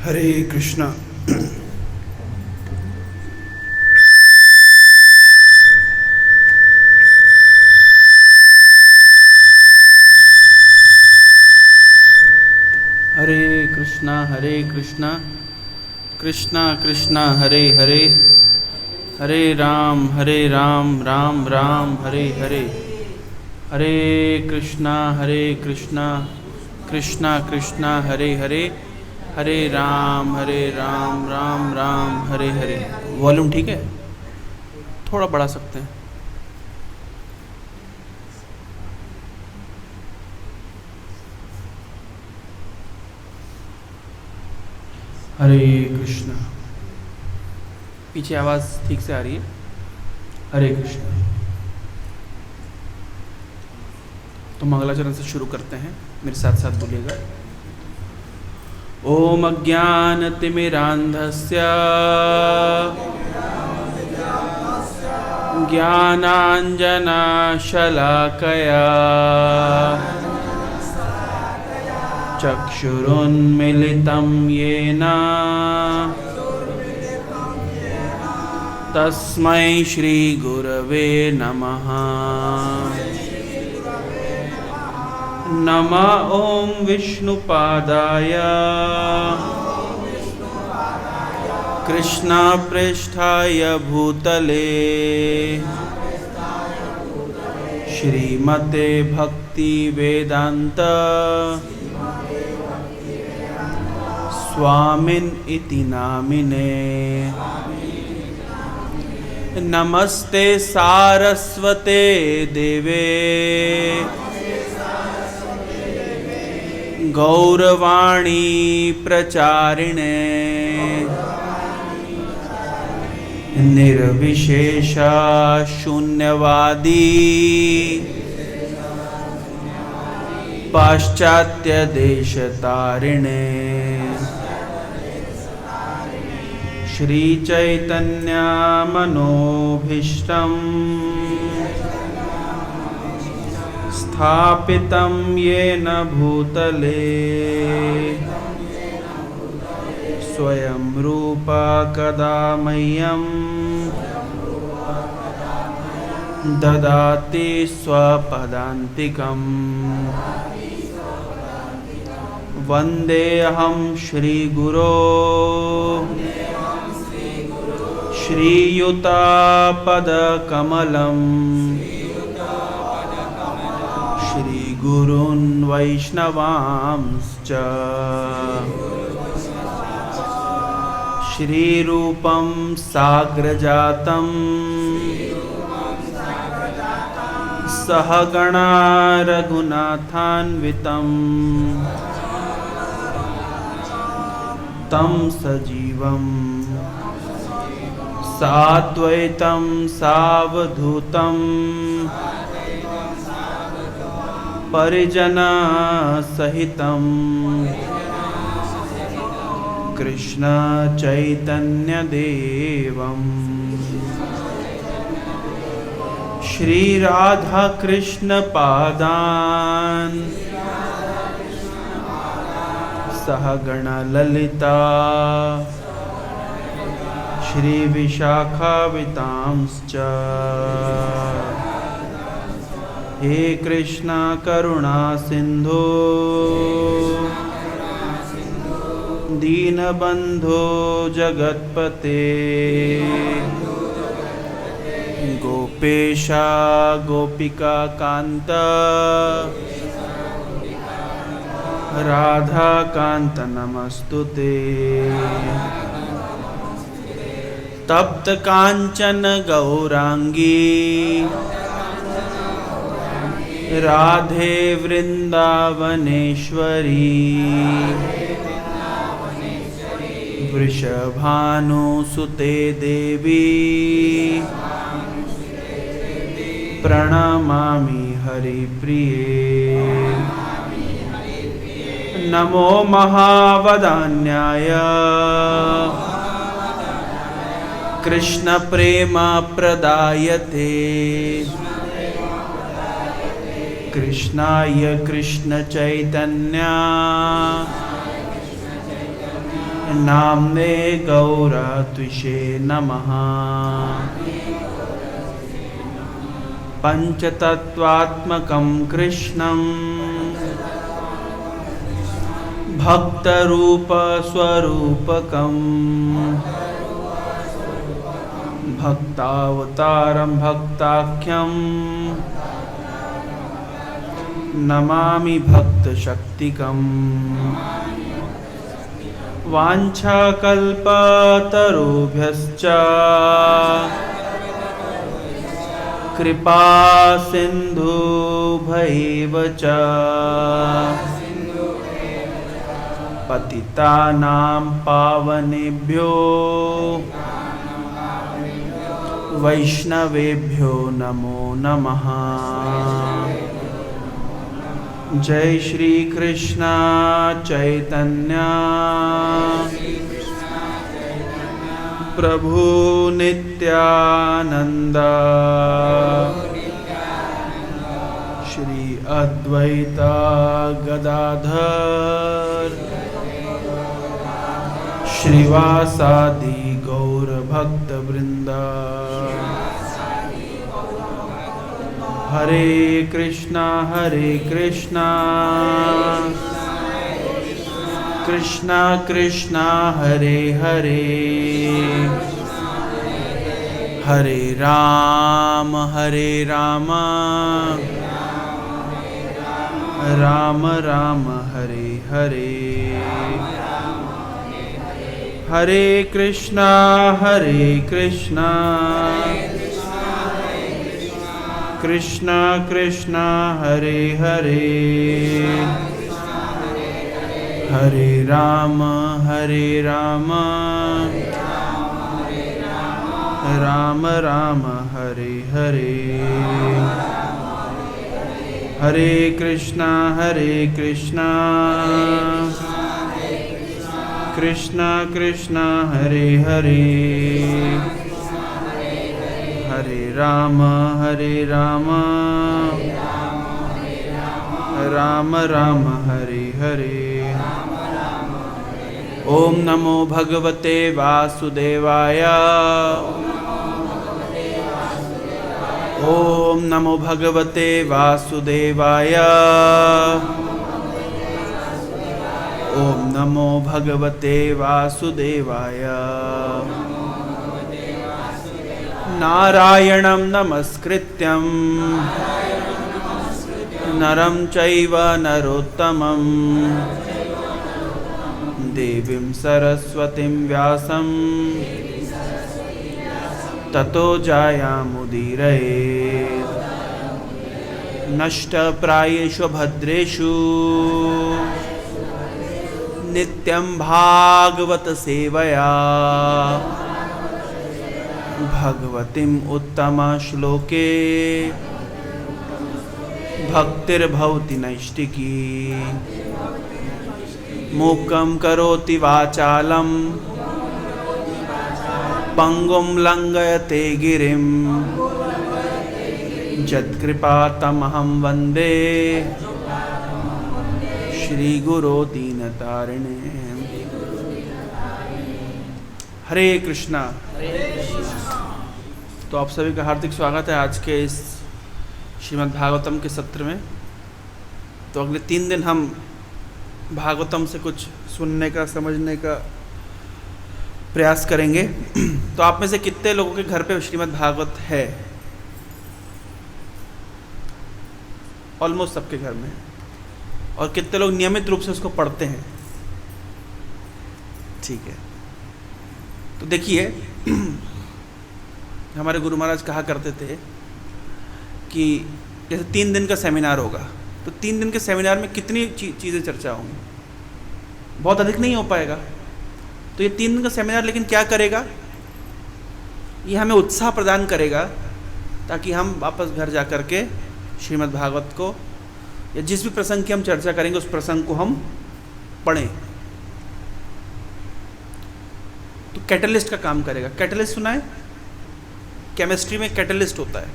हरे कृष्णा। हरे कृष्णा हरे कृष्णा कृष्णा कृष्णा हरे हरे, हरे राम राम राम हरे हरे। हरे कृष्णा कृष्णा कृष्णा हरे हरे, हरे Ram Ram Ram Hare Hare. Volume ठीक है? थोड़ा बढ़ा सकते हैं। हरे कृष्णा। पीछे आवाज़ ठीक से आ रही है? हरे कृष्णा। तो मंगलाचरण से शुरू करते हैं, मेरे साथ साथ बोलिएगा। ओम अज्ञानतिमिरान्धस्य ज्ञानाञ्जनशलाकया चक्षुरुन्मिलितं येन तस्मै श्रीगुरवे नमः। नमः ओं विष्णुपादाय कृष्णपृष्ठाय भूतले श्रीमते भक्तिवेदान्त स्वामिन् इति नामिने। नमस्ते सारस्वते देवे गौरवाणी प्रचारिणे निर्विशेषा शून्यवादी पाश्चात्य देशतारिणे। श्री चैतन्य मनोभीष्टं स्थापितं येन भूतले स्वयं रूपा कदा मह्यं ददाति स्वपदान्तिकम्। वन्देऽहं श्रीगुरो श्रीयुतापदकमलं श्रीगुरून् वैष्णवांश्च श्रीरूपं साग्रजातं सहगणा रघुनाथान्वितं तं सजीवं साद्वैतं सावधूतं परिजनसहितं कृष्ण चैतन्य देवं श्री राधा कृष्ण पादान् सहगण ललिता श्री विशाखावितांश्च। हे कृष्ण करुणा सिंधु दीनबंधो जगत्पते गोपेशा गोपिका कांत राधा कांत नमस्तुते। तप्त कांचन गौरांगी राधे वृंदावनेश्वरी वृषभानुसुते देवी प्रणमामि हरिप्रिये। नमो महावदान्याय कृष्ण प्रेम प्रदायते कृष्णाय कृष्ण चैतन्य नाम्ने गौरत्विषे नमः। पंचतत्वात्मकं कृष्णं भक्तरूपस्वरूपकं भक्तावतारं भक्ताख्यं नमामि भक्तशक्तिकम्। वाञ्छाकल्पतरुभ्यश्च कृपा सिन्धुभ्यैव च पतितानां पावनेभ्यो वैष्णवेभ्यो नमो नमः। जय श्री कृष्ण चैतन्य प्रभु नित्यानंद श्री अद्वैत गदाधर श्रीवासादि गौर भक्त वृंद। हरे कृष्णा कृष्णा कृष्णा हरे हरे, हरे राम राम राम हरे हरे। हरे कृष्णा कृष्णा कृष्णा हरे हरे, हरे राम राम राम हरे हरे। हरे कृष्णा कृष्णा कृष्णा हरे हरे, हरे राम राम राम हरे हरे। ओम नमो भगवते वासुदेवाय, ओम नमो भगवते वासुदेवाय, ओम नमो भगवते वासुदेवाय। नारायणं नमस्कृत्यं नरं चैव नरोत्तमं देवीं सरस्वतीं व्यासं ततो जायामुदीरयेत्। नष्टप्रायेषु भद्रेषु नित्यं भागवत सेवया भगवतीम् उत्तम श्लोके भक्तिर्भवति नैष्टिकी। मूकं करोति वाचालं पंगुं लंघयते गिरिं यत्कृपातमहं वन्दे श्रीगुरो दीनतारिणे। हरे कृष्णा। तो आप सभी का हार्दिक स्वागत है आज के इस श्रीमद् भागवतम के सत्र में। तो अगले 3 दिन हम भागवतम से कुछ सुनने का समझने का प्रयास करेंगे। तो आप में से कितने लोगों के घर पे श्रीमद् भागवत है? ऑलमोस्ट सबके घर में। और कितने लोग नियमित रूप से उसको पढ़ते हैं? ठीक है। तो देखिए, हमारे गुरु महाराज कहा करते थे कि जैसे 3 दिन का सेमिनार होगा, तो 3 दिन के सेमिनार में कितनी चीज़ें चर्चा होंगी, बहुत अधिक नहीं हो पाएगा। तो ये 3 दिन का सेमिनार लेकिन क्या करेगा, ये हमें उत्साह प्रदान करेगा ताकि हम वापस घर जा कर के श्रीमद् भागवत को या जिस भी प्रसंग की हम चर्चा करेंगे उस प्रसंग को हम पढ़ें। तो कैटलिस्ट का काम करेगा। कैटलिस्ट सुना है? केमिस्ट्री में कैटलिस्ट होता है।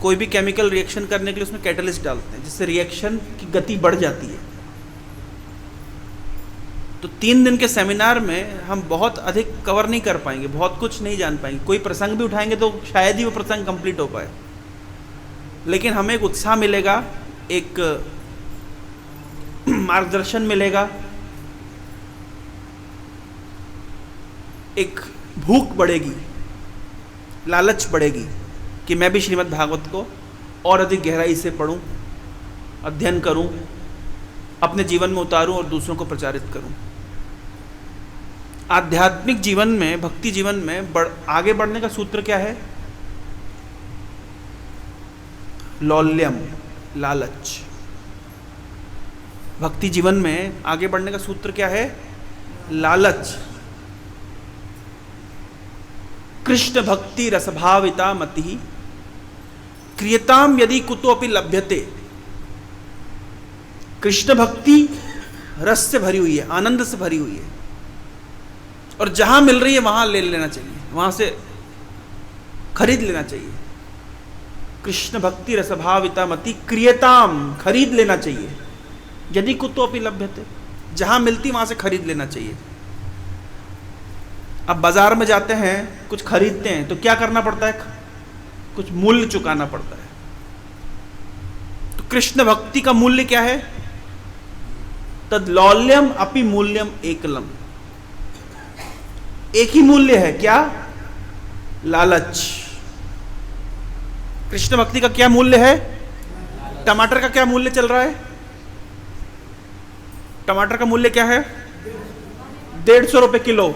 कोई भी केमिकल रिएक्शन करने के लिए उसमें कैटलिस्ट डालते हैं, जिससे रिएक्शन की गति बढ़ जाती है। तो 3 दिन के सेमिनार में हम बहुत अधिक कवर नहीं कर पाएंगे, बहुत कुछ नहीं जान पाएंगे। कोई प्रसंग भी उठाएंगे तो शायद ही वो प्रसंग कंप्लीट हो पाए, लेकिन हमें एक उत्साह मिलेगा, एक मार्गदर्शन मिलेगा, एक भूख बढ़ेगी, लालच बढ़ेगी कि मैं भी श्रीमद् भागवत को और अधिक गहराई से पढूं, अध्ययन करूं, अपने जीवन में उतारूं और दूसरों को प्रचारित करूं। आध्यात्मिक जीवन में, भक्ति जीवन में आगे बढ़ने का सूत्र क्या है? लौल्यम, लालच। भक्ति जीवन में आगे बढ़ने का सूत्र क्या है? लालच। कृष्ण भक्ति रसभाविता मति क्रियताम यदि कुतोपि लभ्यते। कृष्ण भक्ति रस से भरी हुई है, आनंद से भरी हुई है, और जहां मिल रही है वहां ले लेना चाहिए, वहां से खरीद लेना चाहिए। कृष्ण भक्ति रसभाविता मति क्रियताम, खरीद लेना चाहिए। यदि कुतोपि लभ्यते, जहां मिलती वहां से खरीद लेना चाहिए। अब बाजार में जाते हैं, कुछ खरीदते हैं तो क्या करना पड़ता है? कुछ मूल्य चुकाना पड़ता है। तो कृष्ण भक्ति का मूल्य क्या है? तद लौल्यम अपि मूल्यम एकलम। एक ही मूल्य है, क्या? लालच। कृष्ण भक्ति का क्या मूल्य है? टमाटर का क्या मूल्य चल रहा है? टमाटर का मूल्य क्या है? 150 रुपए किलो।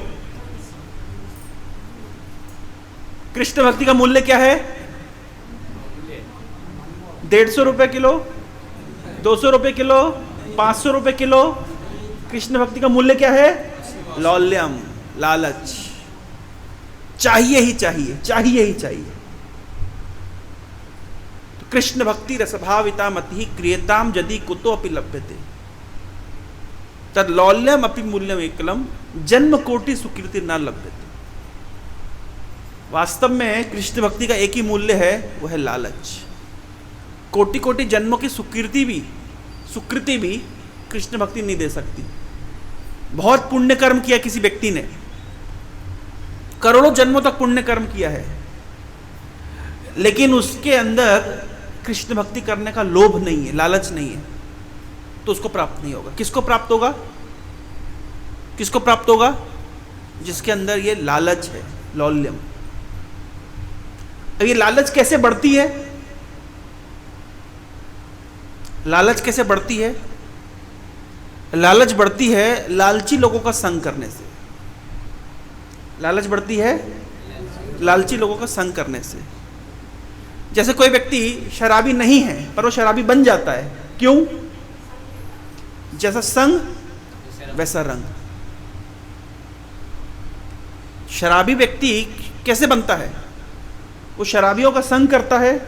कृष्ण भक्ति का मूल्य क्या है? 150 रुपए किलो, 200 रुपए किलो, 500 रुपए किलो। कृष्ण भक्ति का मूल्य क्या है? लौल्यम, लालच। चाहिए ही चाहिए, चाहिए ही चाहिए। तो कृष्ण भक्ति रसभाविता मति क्रियताम यदि कुतो अपि लभ्यते तद लौल्यम अपि मूल्यम एकलम जन्म कोटि सुकृति न लभ्यते। वास्तव में कृष्ण भक्ति का एक ही मूल्य है, वो है लालच। कोटि कोटि जन्मों की सुकृति भी कृष्ण भक्ति नहीं दे सकती। बहुत पुण्य कर्म किया किसी व्यक्ति ने, करोड़ों जन्मों तक पुण्य कर्म किया है, लेकिन उसके अंदर कृष्ण भक्ति करने का लोभ नहीं है, लालच नहीं है, तो उसको प्राप्त नहीं होगा। किसको प्राप्त होगा? किसको प्राप्त होगा? जिसके अंदर ये लालच है, लौल्यम। अब ये लालच कैसे बढ़ती है? लालच कैसे बढ़ती है? लालच बढ़ती है लालची लोगों का संग करने से। लालच बढ़ती है लालची लोगों का संग करने से। जैसे कोई व्यक्ति शराबी नहीं है पर वो शराबी बन जाता है, क्यों? जैसा संग वैसा रंग। शराबी व्यक्ति कैसे बनता है? वो शराबियों का संग करता है,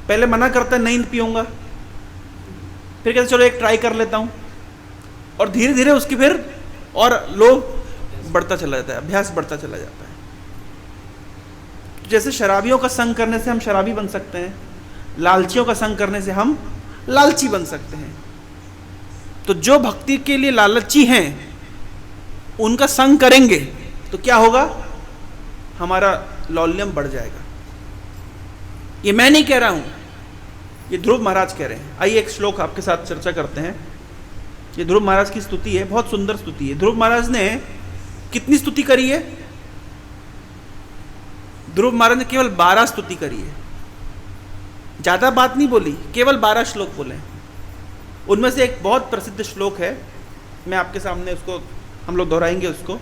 पहले मना करता है नहीं पीऊंगा, फिर कहते चलो एक ट्राई कर लेता हूं, और धीरे धीरे उसकी फिर और लोभ बढ़ता चला जाता है, अभ्यास बढ़ता चला जाता है। जैसे शराबियों का संग करने से हम शराबी बन सकते हैं, लालचियों का संग करने से हम लालची बन सकते हैं। तो जो भक्ति के लिए लालची हैं उनका संग करेंगे तो क्या होगा? हमारा लौल्यम बढ़ जाएगा। ये मैं नहीं कह रहा हूं, ये ध्रुव महाराज कह रहे हैं। आइए एक श्लोक आपके साथ चर्चा करते हैं। ये ध्रुव महाराज की स्तुति है, बहुत सुंदर स्तुति है। ध्रुव महाराज ने कितनी स्तुति करी है? ध्रुव महाराज ने केवल 12 स्तुति करी है, ज्यादा बात नहीं बोली, केवल 12 श्लोक बोले। उनमें से एक बहुत प्रसिद्ध श्लोक है, मैं आपके सामने उसको हम लोग दोहराएंगे उसको।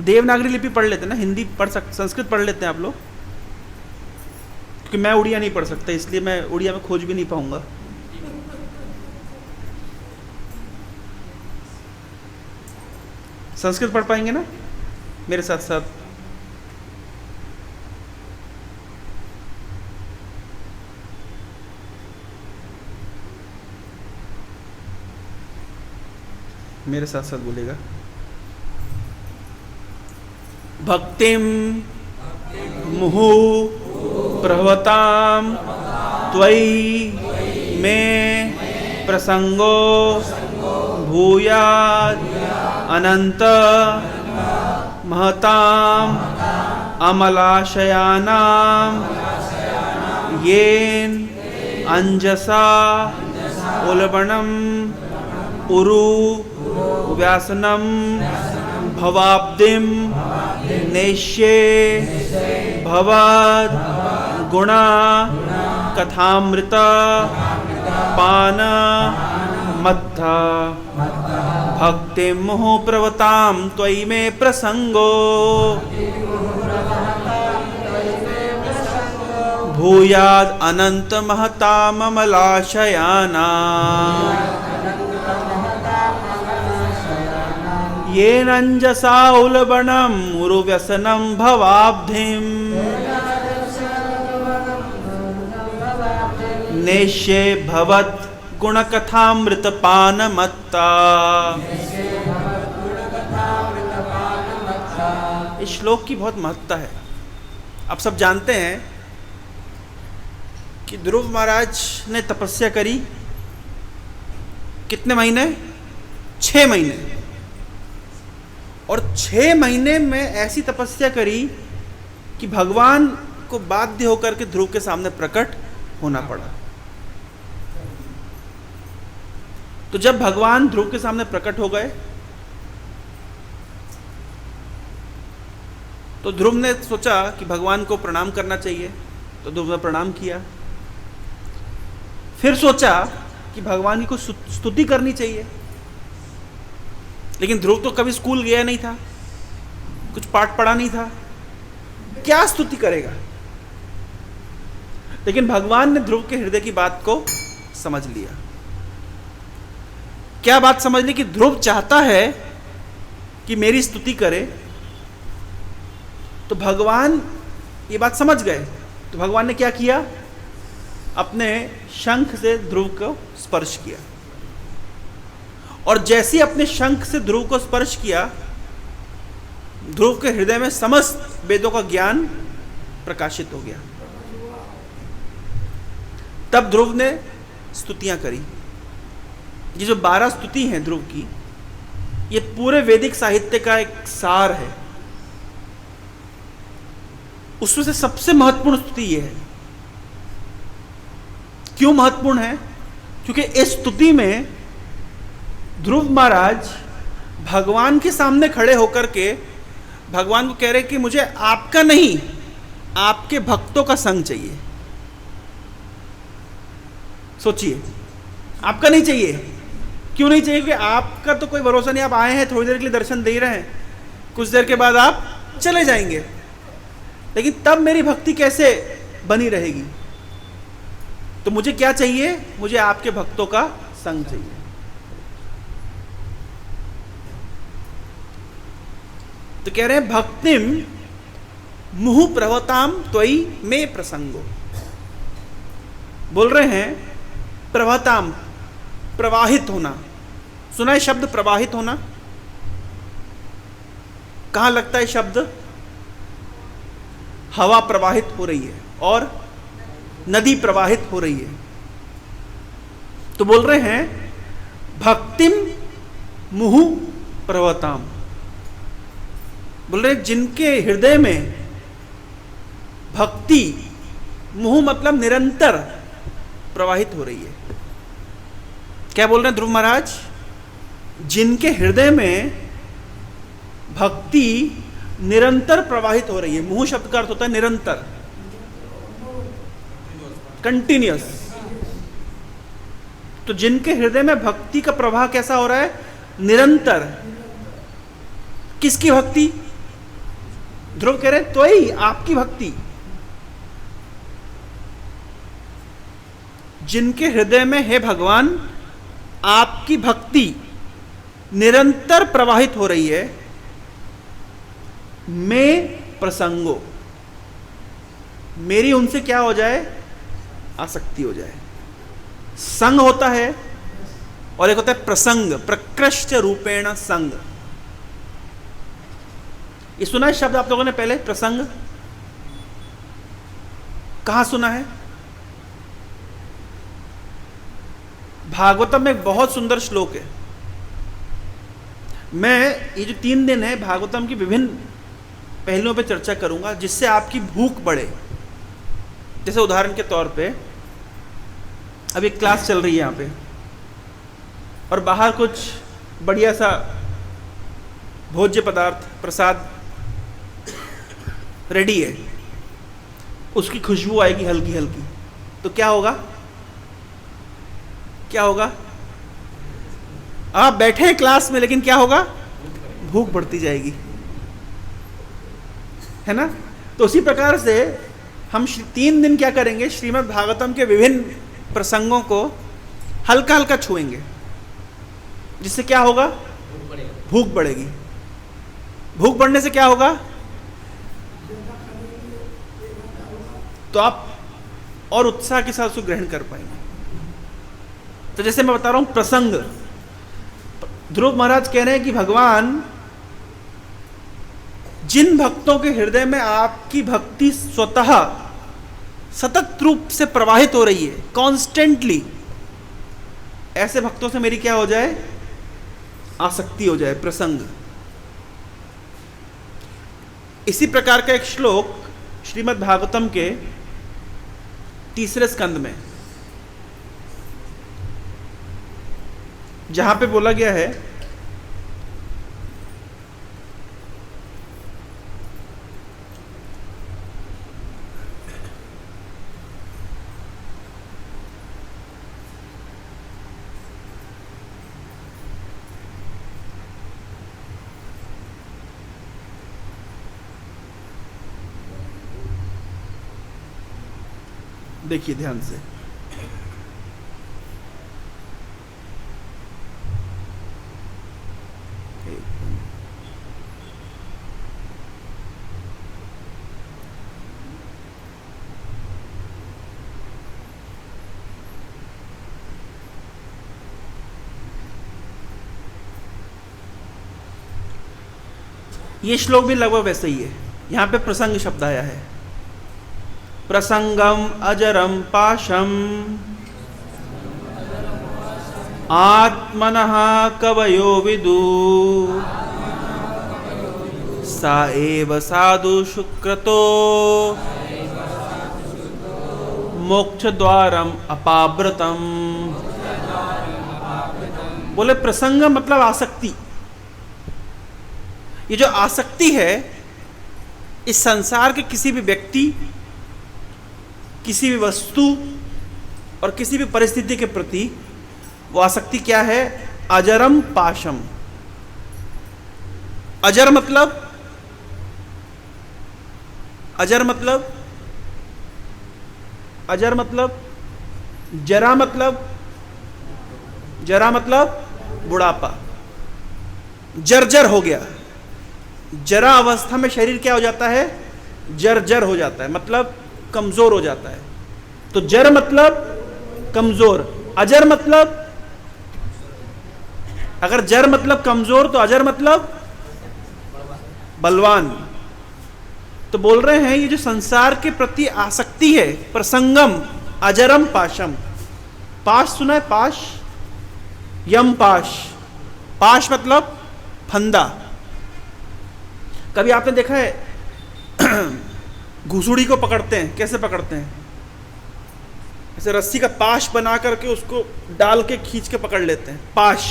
देवनागरी लिपि पढ़ लेते हैं ना, हिंदी पढ़ सकते, संस्कृत पढ़ लेते हैं आप लोग, क्योंकि मैं उड़िया नहीं पढ़ सकता, इसलिए मैं उड़िया में खोज भी नहीं पाऊंगा। संस्कृत पढ़ पाएंगे ना मेरे साथ साथ? मेरे साथ साथ बोलेगा। भक्तिम मुहु प्रभवताम त्वयि मे प्रसंगो भूयाद अनंत महताम अमलाशयानाम येन अंजसा उलबणम उरु व्यासनम भवाब्दिम नेष्ये भवद गुणा कथामृत पान मत्था भक्ति मोह प्रवताम त्वयि मे प्रसंगो भूयाद अनंत महताम अमलाशयाना ये नंजसा उलबणम उरुव्यसनम भवाब्धिम नेष्ये भवत गुणकथामृत पान मत्ता। इस श्लोक की बहुत महत्ता है। आप सब जानते हैं कि ध्रुव महाराज ने तपस्या करी कितने महीने? 6 महीने। और 6 महीने में ऐसी तपस्या करी कि भगवान को बाध्य होकर के ध्रुव के सामने प्रकट होना पड़ा। तो जब भगवान ध्रुव के सामने प्रकट हो गए तो ध्रुव ने सोचा कि भगवान को प्रणाम करना चाहिए, तो ध्रुव ने प्रणाम किया। फिर सोचा कि भगवान की कुछ स्तुति करनी चाहिए, लेकिन ध्रुव तो कभी स्कूल गया नहीं था, कुछ पाठ पढ़ा नहीं था, क्या स्तुति करेगा। लेकिन भगवान ने ध्रुव के हृदय की बात को समझ लिया। क्या बात समझ ली? कि ध्रुव चाहता है कि मेरी स्तुति करे। तो भगवान ये बात समझ गए। तो भगवान ने क्या किया? अपने शंख से ध्रुव को स्पर्श किया, और जैसे ही अपने शंख से ध्रुव को स्पर्श किया, ध्रुव के हृदय में समस्त वेदों का ज्ञान प्रकाशित हो गया। तब ध्रुव ने स्तुतियां करी। ये जो 12 स्तुति हैं ध्रुव की, ये पूरे वैदिक साहित्य का एक सार है। उसमें से सबसे महत्वपूर्ण स्तुति ये है। क्यों महत्वपूर्ण है? क्योंकि इस स्तुति में ध्रुव महाराज भगवान के सामने खड़े होकर के भगवान को कह रहे कि मुझे आपका नहीं, आपके भक्तों का संग चाहिए। सोचिए, आपका नहीं चाहिए। क्यों नहीं चाहिए? क्योंकि आपका तो कोई भरोसा नहीं। आप आए हैं, थोड़ी देर के लिए दर्शन दे रहे हैं, कुछ देर के बाद आप चले जाएंगे, लेकिन तब मेरी भक्ति कैसे बनी रहेगी? तो मुझे क्या चाहिए? मुझे आपके भक्तों का संग चाहिए। तो कह रहे हैं भक्तिम मुहु प्रवताम त्वयि मे प्रसंगो। बोल रहे हैं प्रवताम, प्रवाहित होना। सुना है शब्द प्रवाहित होना? कहां लगता है शब्द? हवा प्रवाहित हो रही है और नदी प्रवाहित हो रही है। तो बोल रहे हैं भक्तिम मुहु प्रवताम। बोल रहे हैं जिनके हृदय में भक्ति, मुहु मतलब निरंतर प्रवाहित हो रही है। क्या बोल रहे हैं ध्रुव महाराज? जिनके हृदय में भक्ति निरंतर प्रवाहित हो रही है। मुहु शब्द का अर्थ होता है निरंतर, कंटिन्यूअस। तो जिनके हृदय में भक्ति का प्रवाह कैसा हो रहा है? निरंतर। किसकी भक्ति? ध्रुव कह रहे हैं तो ही आपकी भक्ति। जिनके हृदय में है भगवान, आपकी भक्ति निरंतर प्रवाहित हो रही है। मैं प्रसंगो, मेरी उनसे क्या हो जाए? आसक्ति हो जाए। संग होता है और एक होता है प्रसंग, प्रकृष्ट रूपेण संग। ये सुना है शब्द आप लोगों ने पहले, प्रसंग? कहां सुना है? भागवतम में एक बहुत सुंदर श्लोक है। मैं ये जो 3 दिन है भागवतम की विभिन्न पहलुओं पे चर्चा करूंगा जिससे आपकी भूख बढ़े। जैसे उदाहरण के तौर पे अब एक क्लास चल रही है यहाँ पे, और बाहर कुछ बढ़िया सा भोज्य पदार्थ, प्रसाद रेडी है, उसकी खुशबू आएगी हल्की हल्की, तो क्या होगा? क्या होगा? आप बैठे हैं क्लास में, लेकिन क्या होगा? भूख बढ़ती जाएगी, है ना? तो उसी प्रकार से हम 3 दिन क्या करेंगे, श्रीमद् भागवतम के विभिन्न प्रसंगों को हल्का हल्का छुएंगे, जिससे क्या होगा? भूख बढ़ेगी। भूख बढ़ने से क्या होगा? तो आप और उत्साह के साथ उसको ग्रहण कर पाएंगे। तो जैसे मैं बता रहा हूं प्रसंग, ध्रुव महाराज कह रहे हैं कि भगवान जिन भक्तों के हृदय में आपकी भक्ति स्वतः सतत रूप से प्रवाहित हो रही है, कॉन्स्टेंटली, ऐसे भक्तों से मेरी क्या हो जाए? आसक्ति हो जाए, प्रसंग। इसी प्रकार का एक श्लोक श्रीमद् भागवतम के 3 स्कंद में, जहां पे बोला गया है, देखिए ध्यान से, ये श्लोक भी लगभग वैसे ही है। यहां पे प्रसंग शब्द आया है, प्रसंगम अजरम पाशम आत्मनः कवयो विदु सा एव साधु शुक्रतो मोक्ष द्वारम अपावृतम। बोले प्रसंग मतलब आसक्ति। ये जो आसक्ति है, इस संसार के किसी भी व्यक्ति, किसी भी वस्तु और किसी भी परिस्थिति के प्रति वो आसक्ति क्या है? अजरम पाशम। अजर मतलब, अजर मतलब, अजर मतलब, जरा मतलब, जरा मतलब बुढ़ापा, जर्जर हो गया। जरा अवस्था में शरीर क्या हो जाता है? जर्जर हो जाता है, मतलब कमजोर हो जाता है। तो जर मतलब कमजोर, अजर मतलब, अगर जर मतलब कमजोर तो अजर मतलब बलवान। तो बोल रहे हैं ये जो संसार के प्रति आसक्ति है, प्रसंगम अजरम पाशम। पाश सुना है? पाश, यम पाश। पाश मतलब फंदा। कभी आपने देखा है घुसुड़ी को पकड़ते हैं, कैसे पकड़ते हैं? ऐसे रस्सी का पाश बना करके उसको डाल के खींच के पकड़ लेते हैं, पाश।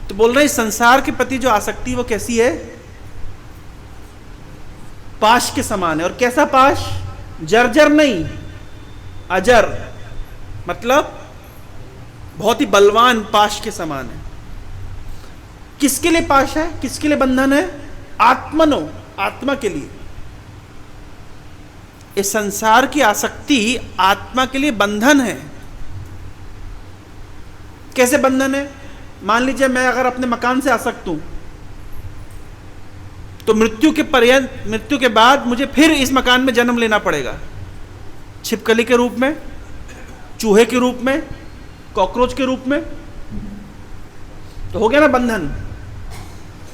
तो बोल रहे हैं संसार के प्रति जो आसक्ति वो कैसी है? पाश के समान है। और कैसा पाश? जर्जर नहीं, अजर, मतलब बहुत ही बलवान पाश के समान है। किसके लिए पाश है? किसके लिए बंधन है? आत्मनो, आत्मा के लिए। इस संसार की आसक्ति आत्मा के लिए बंधन है। कैसे बंधन है? मान लीजिए मैं अगर अपने मकान से आसक्त हूं, तो मृत्यु के पर्यंत, मृत्यु के बाद मुझे फिर इस मकान में जन्म लेना पड़ेगा, छिपकली के रूप में, चूहे के रूप में, कॉकरोच के रूप में, तो हो गया ना बंधन।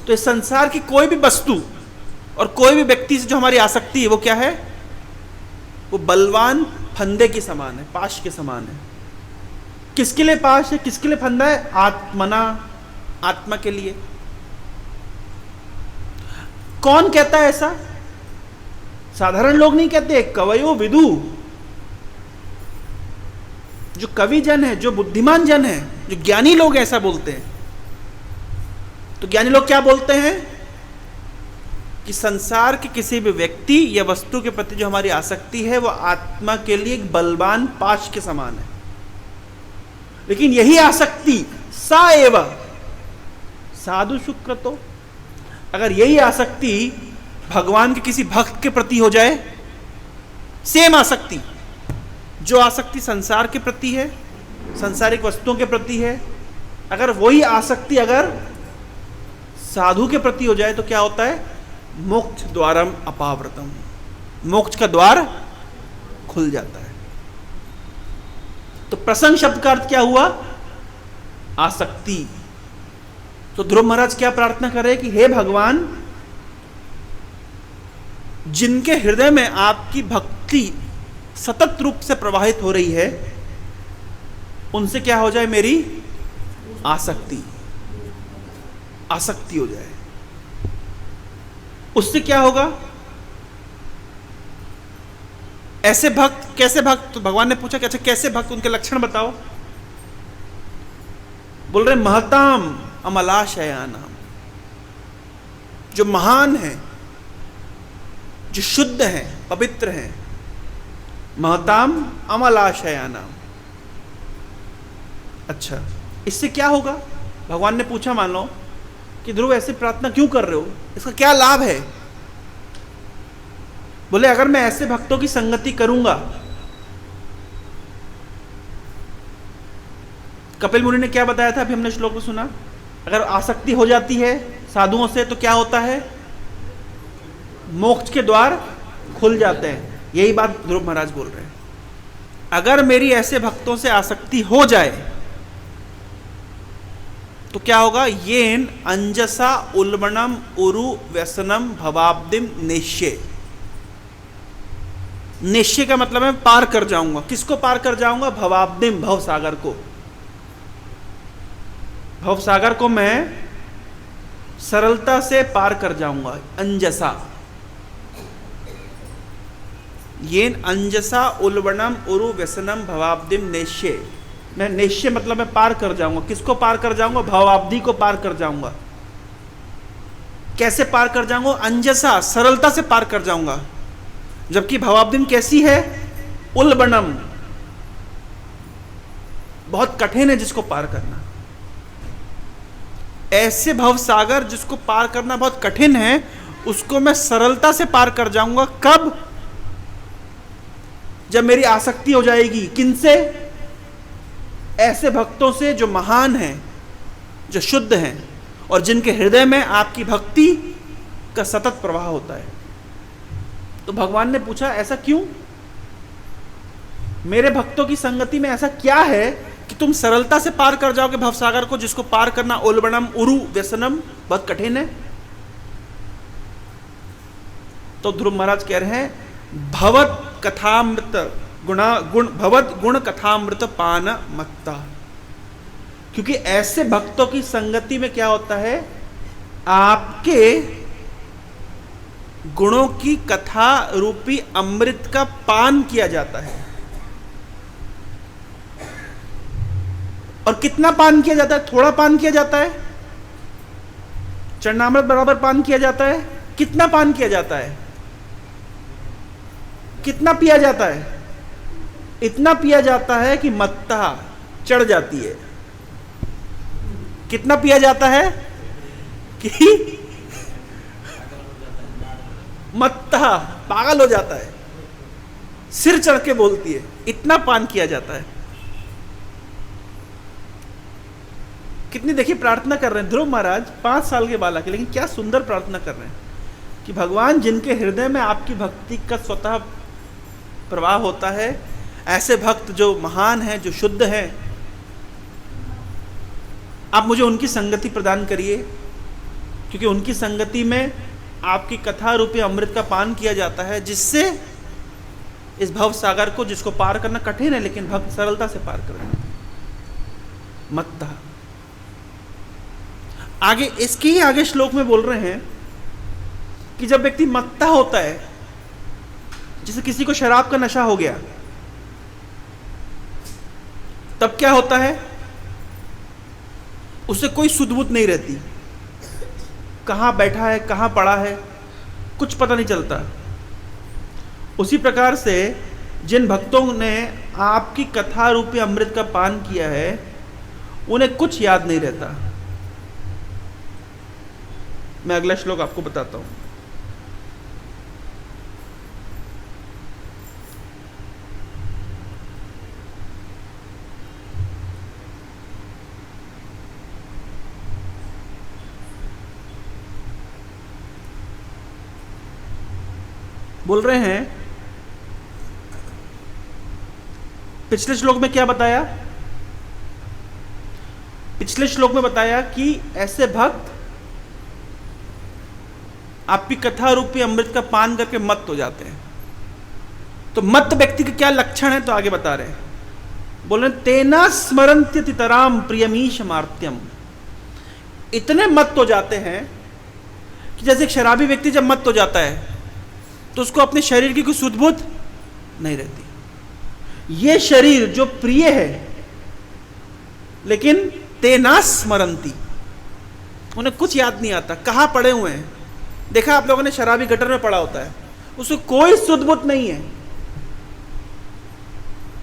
तो इस संसार की कोई भी वस्तु और कोई भी व्यक्ति से जो हमारी आसक्ति है वो क्या है? वो बलवान फंदे के समान है, पाश के समान है। किसके लिए पाश है, किसके लिए फंदा है? आत्मना, आत्मा के लिए। कौन कहता है ऐसा? साधारण लोग नहीं कहते, कवयो विदु, जो कवि जन है, जो बुद्धिमान जन है, जो ज्ञानी लोग ऐसा बोलते हैं। तो ज्ञानी लोग क्या बोलते हैं कि संसार के किसी भी व्यक्ति या वस्तु के प्रति जो हमारी आसक्ति है वो आत्मा के लिए एक बलवान पाश के समान है। लेकिन यही आसक्ति सा एव साधु सुकृतो, अगर यही आसक्ति भगवान के किसी भक्त के प्रति हो जाए, सेम आसक्ति, जो आसक्ति संसार के प्रति है, संसारिक वस्तुओं के प्रति है, अगर वही आसक्ति अगर साधु के प्रति हो जाए तो क्या होता है? मोक्ष द्वारम अपावृतम, मोक्ष का द्वार खुल जाता है। तो प्रसंग शब्द का अर्थ क्या हुआ? आसक्ति। तो ध्रुव महाराज क्या प्रार्थना कर रहे हैं कि हे भगवान, जिनके हृदय में आपकी भक्ति सतत रूप से प्रवाहित हो रही है, उनसे क्या हो जाए? मेरी आसक्ति, आसक्ति हो जाए। उससे क्या होगा? ऐसे भक्त, कैसे भक्त? तो भगवान ने पूछा कि अच्छा कैसे भक्त, उनके लक्षण बताओ। बोल रहे महताम अमलाशयानाम, जो महान है, जो शुद्ध है, पवित्र है, महताम अमलाशयानाम। अच्छा, इससे क्या होगा? भगवान ने पूछा, मान लो कि ध्रुव ऐसे प्रार्थना क्यों कर रहे हो, इसका क्या लाभ है? बोले अगर मैं ऐसे भक्तों की संगति करूंगा, कपिल मुनि ने क्या बताया था, अभी हमने श्लोक में सुना, अगर आसक्ति हो जाती है साधुओं से तो क्या होता है? मोक्ष के द्वार खुल जाते हैं। यही बात ध्रुव महाराज बोल रहे हैं। अगर मेरी ऐसे भक्तों से आसक्ति हो जाए तो क्या होगा? येन अंजसा उल्बणम उरु व्यसनम भवाब्दिम निश्चय। निश्चय का मतलब है पार कर जाऊंगा। किसको पार कर जाऊंगा? भवाब्दिम, भव सागर को। भव सागर को मैं सरलता से पार कर जाऊंगा। अंजसा, येन अंजसा उल्बणम उरु व्यसनम भवाब्दिम निश्चय। मैं निश्चय मतलब मैं पार कर जाऊंगा। किसको पार कर जाऊंगा? भवाब्धि को पार कर जाऊंगा। कैसे पार कर जाऊंगा? अंजसा, सरलता से पार कर जाऊंगा। जबकि भवाब्धिम कैसी है? उल्बणम, बहुत कठिन है जिसको पार करना। ऐसे भव सागर जिसको पार करना बहुत कठिन है, उसको मैं सरलता से पार कर जाऊंगा। कब? जब मेरी आसक्ति हो जाएगी। किनसे? ऐसे भक्तों से जो महान हैं, जो शुद्ध हैं और जिनके हृदय में आपकी भक्ति का सतत प्रवाह होता है। तो भगवान ने पूछा ऐसा क्यों? मेरे भक्तों की संगति में ऐसा क्या है कि तुम सरलता से पार कर जाओगे भवसागर को, जिसको पार करना उल्बणम उरु व्यसनम बहुत कठिन है? तो ध्रुव महाराज कह रहे हैं भवत कथामृत भवत गुण कथामृत पान मत्ता। क्योंकि ऐसे भक्तों की संगति में क्या होता है? आपके गुणों की कथा रूपी अमृत का पान किया जाता है। और कितना पान किया जाता है? थोड़ा पान किया जाता है? चरणामृत बराबर पान किया जाता है? कितना पान किया जाता है? कितना पिया जाता है? इतना पिया जाता है कि मत्ता चढ़ जाती है। कितना पिया जाता है कि मत्ता पागल हो जाता है, सिर चढ़ के बोलती है। इतना पान किया जाता है। कितनी देखिए प्रार्थना कर रहे हैं ध्रुव महाराज, 5 साल के बालक है, लेकिन क्या सुंदर प्रार्थना कर रहे हैं कि भगवान जिनके हृदय में आपकी भक्ति का स्वतः प्रवाह होता है, ऐसे भक्त जो महान हैं, जो शुद्ध हैं, आप मुझे उनकी संगति प्रदान करिए, क्योंकि उनकी संगति में आपकी कथा रूपी अमृत का पान किया जाता है, जिससे इस भव सागर को, जिसको पार करना कठिन है लेकिन भक्त सरलता से पार कर देते हैं। मत्तः, आगे इसके ही आगे श्लोक में बोल रहे हैं कि जब व्यक्ति मत्ता होता है, जैसे किसी को शराब का नशा हो गया, तब क्या होता है, उसे कोई सुध-बुध नहीं रहती, कहां बैठा है कहां पड़ा है कुछ पता नहीं चलता। उसी प्रकार से जिन भक्तों ने आपकी कथा रूपी अमृत का पान किया है, उन्हें कुछ याद नहीं रहता। मैं अगला श्लोक आपको बताता हूं। बोल रहे हैं, पिछले श्लोक में क्या बताया, पिछले श्लोक में बताया कि ऐसे भक्त आपकी कथा रूपी अमृत का पान करके मत्त हो जाते हैं। तो मत्त व्यक्ति के क्या लक्षण है, तो आगे बता रहे हैं। बोल रहे तेना स्मरन्त्यतितराम प्रियमीश मार्त्यम। इतने मत्त हो जाते हैं कि जैसे एक शराबी व्यक्ति जब मत्त हो जाता है तो उसको अपने शरीर की कोई सुध-बुध नहीं रहती। ये शरीर जो प्रिय है, लेकिन तेना स्मरन्ति, उन्हें कुछ याद नहीं आता, कहां पड़े हुए हैं। देखा आप लोगों ने, शराबी गटर में पड़ा होता है, उसको कोई सुध-बुध नहीं है,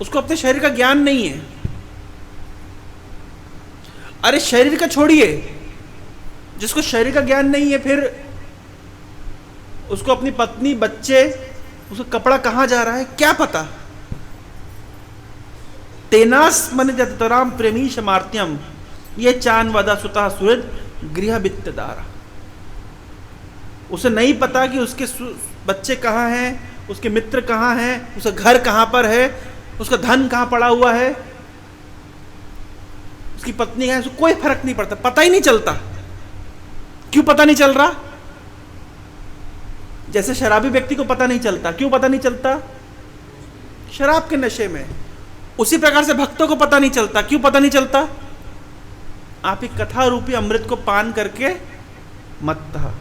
उसको अपने शरीर का ज्ञान नहीं है। अरे शरीर का छोड़िए, जिसको शरीर का ज्ञान नहीं है, फिर उसको अपनी पत्नी, बच्चे, उसका कपड़ा कहां जा रहा है क्या पता। तेनास मन जतराम प्रेमीश मार्त्यम, ये चान वदा सुता सुहृद गृह वित्तदारा। उसे नहीं पता कि उसके बच्चे कहाँ हैं, उसके मित्र कहाँ हैं, उसका घर कहाँ पर है, उसका धन कहाँ पड़ा हुआ है, उसकी पत्नी है, उसको कोई फर्क नहीं पड़ता, पता ही नहीं चलता। क्यों पता नहीं चल रहा? जैसे शराबी व्यक्ति को पता नहीं चलता। क्यों पता नहीं चलता? शराब के नशे में। उसी प्रकार से भक्तों को पता नहीं चलता। क्यों पता नहीं चलता? आप एक कथा रूपी अमृत को पान करके मत्तः।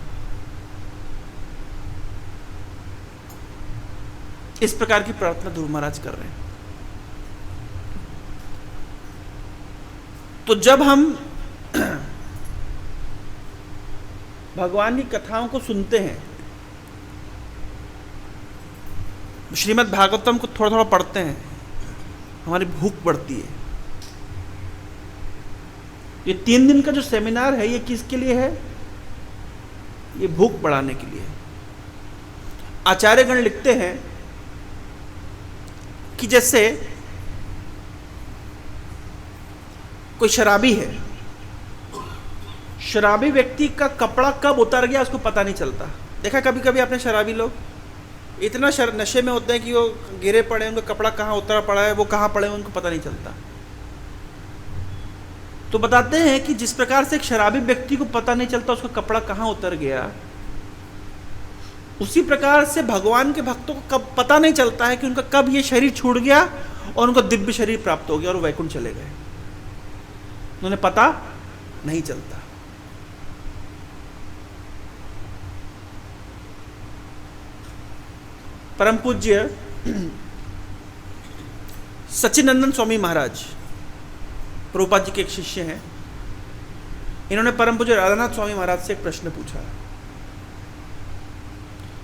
इस प्रकार की प्रार्थना ध्रुव महाराज कर रहे हैं। तो जब हम भगवान की कथाओं को सुनते हैं, श्रीमद् भागवतम को थोड़ा थोड़ा पढ़ते हैं, हमारी भूख बढ़ती है। ये 3 दिन का जो सेमिनार है, ये किसके लिए है? ये भूख बढ़ाने के लिए। आचार्यगण लिखते हैं कि जैसे कोई शराबी है, शराबी व्यक्ति का कपड़ा कब उतर गया उसको पता नहीं चलता। देखा कभी कभी आपने शराबी लोग इतना नशे में होते हैं कि वो गिरे पड़े, उनका कपड़ा कहाँ उतरा पड़ा है, वो कहाँ पड़े हैं, उनको पता नहीं चलता। तो बताते हैं कि जिस प्रकार से एक शराबी व्यक्ति को पता नहीं चलता उसका कपड़ा कहाँ उतर गया, उसी प्रकार से भगवान के भक्तों को कब पता नहीं चलता है कि उनका कब ये शरीर छूट गया और उनको दिव्य शरीर प्राप्त हो गया और वैकुंठ चले गए। उन्हें पता नहीं चलता। परम पूज्य सच्चिदानंद स्वामी महाराज प्रभुपाद जी के एक शिष्य हैं। इन्होंने परम पूज्य राधानाथ स्वामी महाराज से एक प्रश्न पूछा।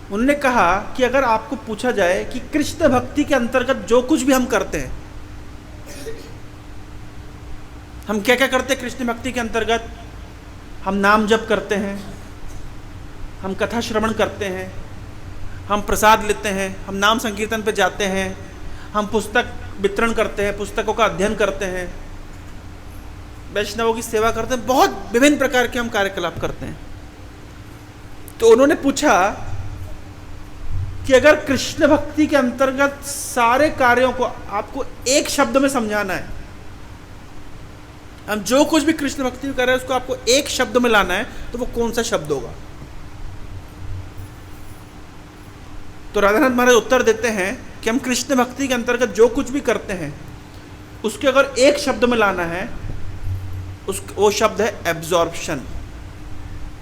उन्होंने कहा कि अगर आपको पूछा जाए कि कृष्ण भक्ति के अंतर्गत जो कुछ भी हम करते हैं, हम क्या क्या करते हैं कृष्ण भक्ति के अंतर्गत? हम नाम जप करते हैं, हम कथा श्रवण करते हैं, हम प्रसाद लेते हैं, हम नाम संकीर्तन पे जाते हैं, हम पुस्तक वितरण करते हैं, पुस्तकों का अध्ययन करते हैं, वैष्णवों की सेवा करते हैं, बहुत विभिन्न प्रकार के हम कार्यकलाप करते हैं। तो उन्होंने पूछा कि अगर कृष्ण भक्ति के अंतर्गत सारे कार्यों को आपको एक शब्द में समझाना है हम जो कुछ भी कृष्ण भक्ति कर रहे हैं उसको आपको एक शब्द में लाना है, तो वो कौन सा शब्द होगा? तो राधानाथ महाराज उत्तर देते हैं कि हम कृष्ण भक्ति के अंतर्गत जो कुछ भी करते हैं उसके अगर एक शब्द में लाना है, वो शब्द है एब्जॉर्प्शन।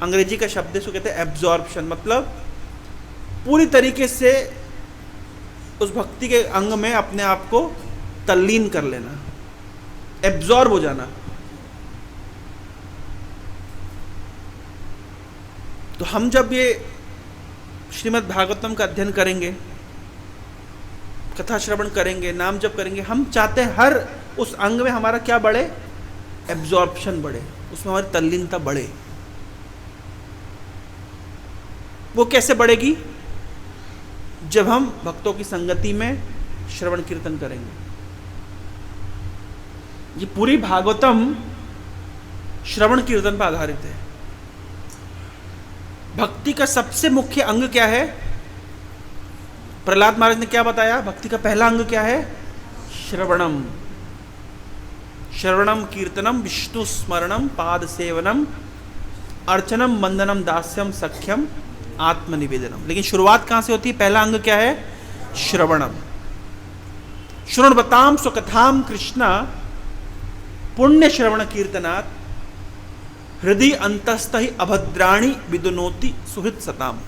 अंग्रेजी का शब्द इसको कहते हैं एब्जॉर्प्शन, मतलब पूरी तरीके से उस भक्ति के अंग में अपने आप को तल्लीन कर लेना, एब्जॉर्ब हो जाना। तो हम जब ये श्रीमद् भागवतम का अध्ययन करेंगे, कथा श्रवण करेंगे, नाम जप करेंगे, हम चाहते हैं हर उस अंग में हमारा क्या बढ़े? एब्जॉर्प्शन बढ़े, उसमें हमारी तल्लीनता बढ़े। वो कैसे बढ़ेगी? जब हम भक्तों की संगति में श्रवण कीर्तन करेंगे। ये पूरी भागवतम श्रवण कीर्तन पर आधारित है। भक्ति का सबसे मुख्य अंग क्या है? प्रहलाद महाराज ने क्या बताया? भक्ति का पहला अंग क्या है? श्रवणम। श्रवणम कीर्तनम विष्णु स्मरणम पाद सेवनम अर्चनम वंदनम दास्यम सख्यम आत्मनिवेदनम। लेकिन शुरुआत कहां से होती है? पहला अंग क्या है? श्रवणम। शृण्वताम स्वकथाम कृष्णा पुण्य श्रवण कीर्तनात् हृदय अंतस्थ ही अभद्राणी विदुनोति सुहृत सताम।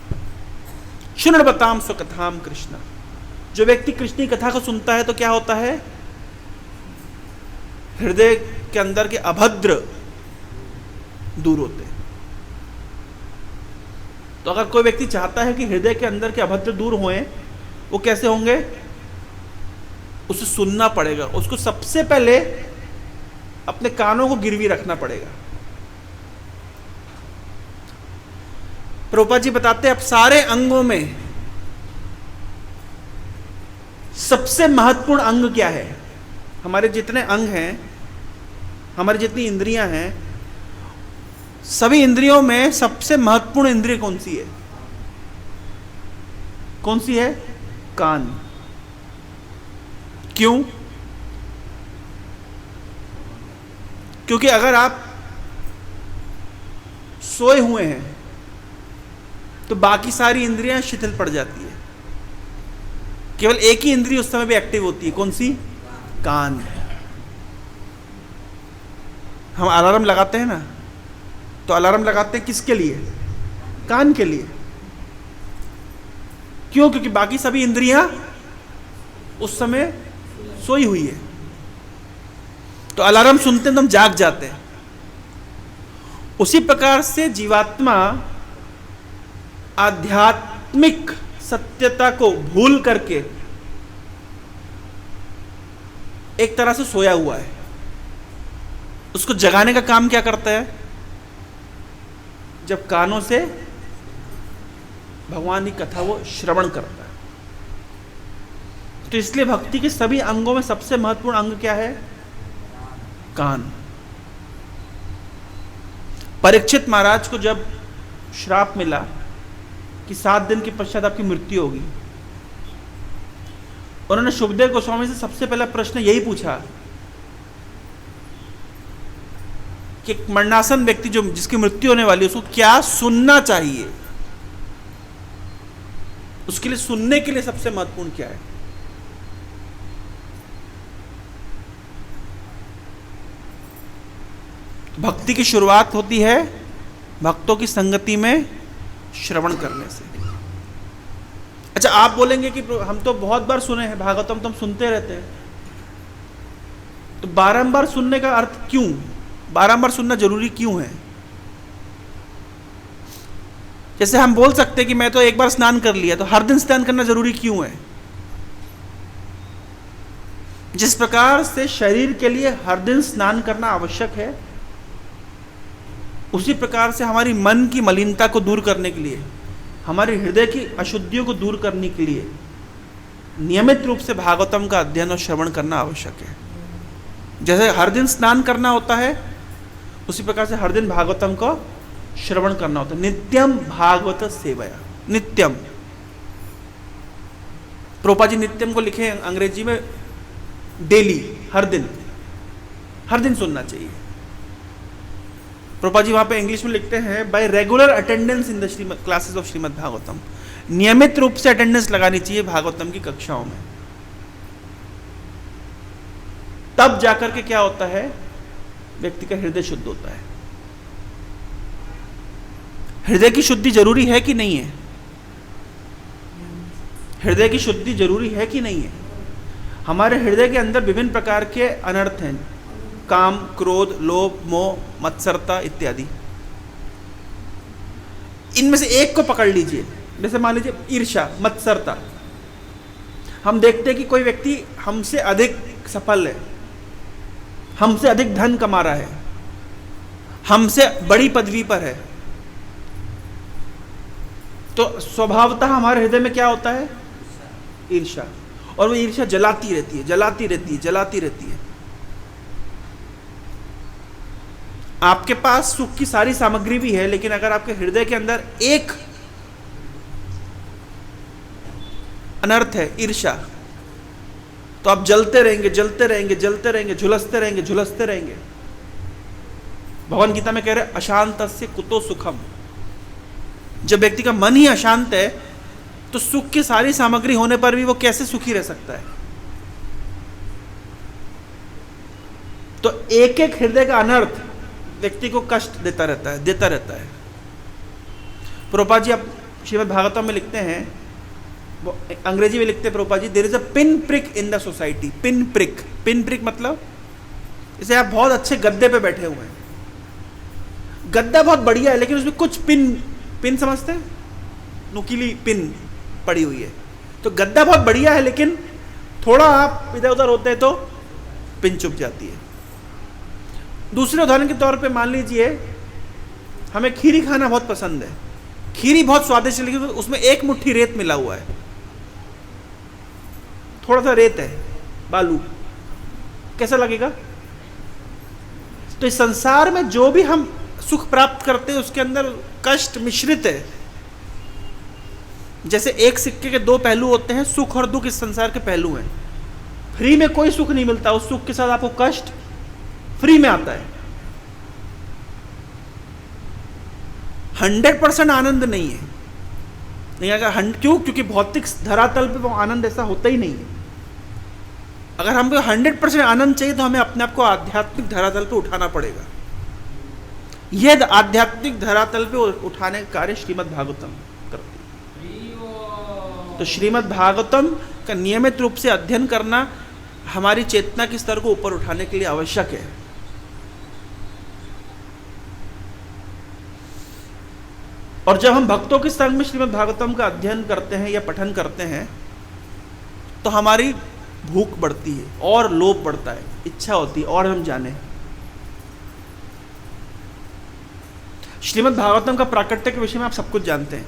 शृण्वताम स्वकथाम कृष्णा। जो व्यक्ति कृष्ण की कथा को सुनता है तो क्या होता है? हृदय के अंदर के अभद्र दूर होते हैं। तो अगर कोई व्यक्ति चाहता है कि हृदय के अंदर के अभद्र दूर होएं, वो कैसे होंगे? उसे सुनना पड़ेगा। उसको सबसे पहले अपने कानों को गिरवी रखना पड़ेगा। प्रभुपाद जी बताते हैं अब सारे अंगों में सबसे महत्वपूर्ण अंग क्या है? हमारे जितने अंग हैं, हमारी जितनी इंद्रियां हैं, सभी इंद्रियों में सबसे महत्वपूर्ण इंद्रिय कौन सी है? कौन सी है? कान। क्यों? क्योंकि अगर आप सोए हुए हैं तो बाकी सारी इंद्रियां शिथिल पड़ जाती है। केवल एक ही इंद्रिय उस समय भी एक्टिव होती है। कौन सी? कान। हम अलार्म लगाते हैं ना, तो अलार्म लगाते हैं किसके लिए? कान के लिए। क्यों? क्योंकि बाकी सभी इंद्रियां उस समय सोई हुई है। तो अलार्म सुनते हैं तो हम जाग जाते हैं। उसी प्रकार से जीवात्मा आध्यात्मिक सत्यता को भूल करके एक तरह से सोया हुआ है। उसको जगाने का काम क्या करता है? जब कानों से भगवान की कथा वो श्रवण करता है। तो इसलिए भक्ति के सभी अंगों में सबसे महत्वपूर्ण अंग क्या है? कान। परीक्षित महाराज को जब श्राप मिला कि 7 दिन के पश्चात आपकी मृत्यु होगी, उन्होंने शुभदेव गोस्वामी से सबसे पहला प्रश्न यही पूछा कि एक मरणासन व्यक्ति जो जिसकी मृत्यु होने वाली है उसको क्या सुनना चाहिए? उसके लिए सुनने के लिए सबसे महत्वपूर्ण क्या है? भक्ति की शुरुआत होती है भक्तों की संगति में श्रवण करने से। अच्छा, आप बोलेंगे कि हम तो बहुत बार सुने हैं भागवतम, तो हम सुनते रहते हैं, तो बारंबार सुनने का अर्थ क्यों? बारंबार सुनना जरूरी क्यों है? जैसे हम बोल सकते हैं कि मैं तो एक बार स्नान कर लिया, तो हर दिन स्नान करना जरूरी क्यों है? जिस प्रकार से शरीर के लिए हर दिन स्नान करना आवश्यक है, उसी प्रकार से हमारी मन की मलिनता को दूर करने के लिए, हमारे हृदय की अशुद्धियों को दूर करने के लिए नियमित रूप से भागवतम का अध्ययन और श्रवण करना आवश्यक है। जैसे हर दिन स्नान करना होता है, उसी प्रकार से हर दिन भागवतम को श्रवण करना होता है। नित्यम भागवत सेवया। नित्यम, प्रभुपाद जी नित्यम को लिखे अंग्रेजी में डेली, हर दिन सुनना चाहिए। प्रभुपाद जी वहाँ पे इंग्लिश में लिखते हैं, bye regular attendance in the classes of Shrimad Bhagavatam, नियमित रूप से अटेंडेंस लगानी चाहिए भागवतम की कक्षाओं में। तब जाकर के क्या होता है, व्यक्ति का हृदय शुद्ध होता है। हृदय की शुद्धि जरूरी है कि नहीं है? हृदय की शुद्धि जरूरी है कि नहीं है? हमारे हृदय के अंदर विभिन्न प्रकार के अनर्थ हैं, काम, क्रोध, लोभ, मोह, मत्सरता इत्यादि। इनमें से एक को पकड़ लीजिए, जैसे मान लीजिए ईर्ष्या, मत्सरता। हम देखते हैं कि कोई व्यक्ति हमसे अधिक सफल है, हमसे अधिक धन कमा रहा है, हमसे बड़ी पदवी पर है, तो स्वभावतः हमारे हृदय में क्या होता है? ईर्ष्या। और वो ईर्ष्या जलाती रहती है, जलाती रहती है, जलाती रहती है। आपके पास सुख की सारी सामग्री भी है, लेकिन अगर आपके हृदय के अंदर एक अनर्थ है, ईर्ष्या, तो आप जलते रहेंगे, जलते रहेंगे, जलते रहेंगे, झुलसते रहेंगे, झुलसते रहेंगे। भगवान गीता में कह रहे अशांतस्य कुतो सुखम। जब व्यक्ति का मन ही अशांत है तो सुख की सारी सामग्री होने पर भी वो कैसे सुखी रह सकता है? तो एक एक हृदय का अनर्थ व्यक्ति को कष्ट देता रहता है, देता रहता है। प्रभुपाद जी आप श्रीमद् भागवतम में लिखते हैं, वो अंग्रेजी में लिखते हैं Prabhupada ji, there is a pin prick in the society. Pin prick, pin prick मतलब जैसे आप बहुत अच्छे गद्दे पे बैठे हुए हैं, गद्दा बहुत बढ़िया है, लेकिन उसमें कुछ पिन, पिन समझते हैं, नुकीली पिन पड़ी हुई है। तो गद्दा बहुत बढ़िया है, लेकिन थोड़ा आप इधर उधर होते हैं तो पिन चुभ जाती है। दूसरे उदाहरण के तौर पे मान लीजिए हमें खीरी खाना बहुत पसंद है, खीरी बहुत स्वादिष्ट है, लेकिन उसमें एक मुट्ठी रेत मिला हुआ है, थोड़ा सा रेत है, बालू, कैसा लगेगा? तो इस संसार में जो भी हम सुख प्राप्त करते हैं उसके अंदर कष्ट मिश्रित है। जैसे एक सिक्के के दो पहलू होते हैं, सुख और दुख इस संसार के पहलू हैं। फ्री में कोई सुख नहीं मिलता, उस सुख के साथ आपको कष्ट फ्री में आता है। 100% आनंद नहीं है, नहीं अगर क्यों? क्योंकि भौतिक धरातल पे वो आनंद ऐसा होता ही नहीं है। अगर हमको 100% आनंद चाहिए तो हमें अपने आप को आध्यात्मिक धरातल पे उठाना पड़ेगा। यह आध्यात्मिक धरातल पे उठाने का कार्य श्रीमद् भागवतम करती है। तो श्रीमद् भागवतम का नियमित रूप से अध्ययन करना हमारी चेतना के स्तर को ऊपर उठाने के लिए आवश्यक है। और जब हम भक्तों के संग में श्रीमद् भागवतम का अध्ययन करते हैं या पठन करते हैं तो हमारी भूख बढ़ती है और लोभ बढ़ता है, इच्छा होती है और हम जाने। श्रीमद् भागवतम का प्राकट्य के विषय में आप सब कुछ जानते हैं,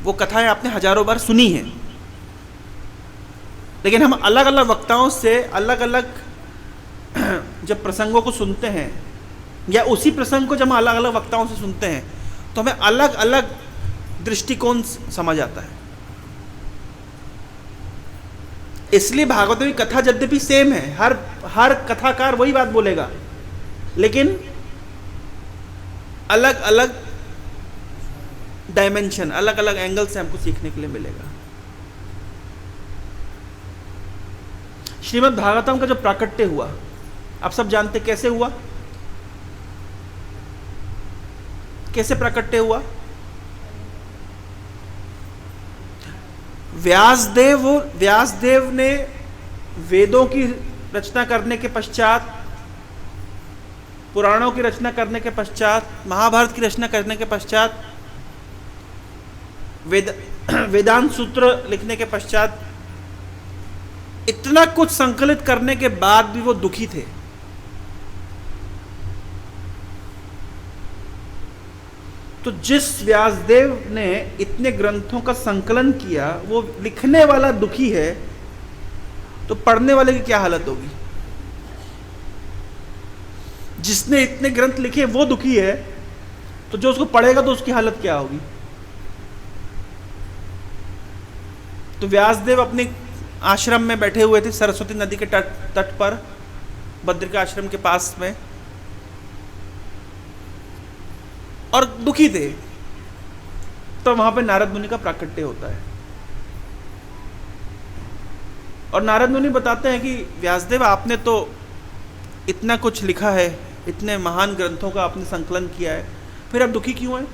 वो कथाएं आपने हजारों बार सुनी हैं, लेकिन हम अलग अलग वक्ताओं से अलग अलग जब प्रसंगों को सुनते हैं या उसी प्रसंग को जब हम अलग अलग वक्ताओं से सुनते हैं तो हमें अलग अलग दृष्टिकोण समझ आता है। इसलिए भागवत की कथा यद्यपि सेम है, हर कथाकार वही बात बोलेगा, लेकिन अलग अलग डायमेंशन, अलग अलग एंगल से हमको सीखने के लिए मिलेगा। श्रीमद् भागवतम का जो प्राकट्य हुआ आप सब जानते कैसे हुआ, कैसे प्राकट्य हुआ? व्यासदेव ने वेदों की रचना करने के पश्चात, पुराणों की रचना करने के पश्चात, महाभारत की रचना करने के पश्चात, वेदांत सूत्र लिखने के पश्चात, इतना कुछ संकलित करने के बाद भी वो दुखी थे। तो जिस व्यासदेव ने इतने ग्रंथों का संकलन किया वो लिखने वाला दुखी है, तो पढ़ने वाले की क्या हालत होगी? जिसने इतने ग्रंथ लिखे वो दुखी है, तो जो उसको पढ़ेगा तो उसकी हालत क्या होगी? तो व्यासदेव अपने आश्रम में बैठे हुए थे, सरस्वती नदी के तट पर, बद्रिका आश्रम के पास में। और दुखी थे, तो वहां पे नारद मुनि का प्राकट्य होता है। और नारद मुनि बताते हैं कि व्यासदेव, आपने तो इतना कुछ लिखा है, इतने महान ग्रंथों का आपने संकलन किया है, फिर आप दुखी क्यों हैं?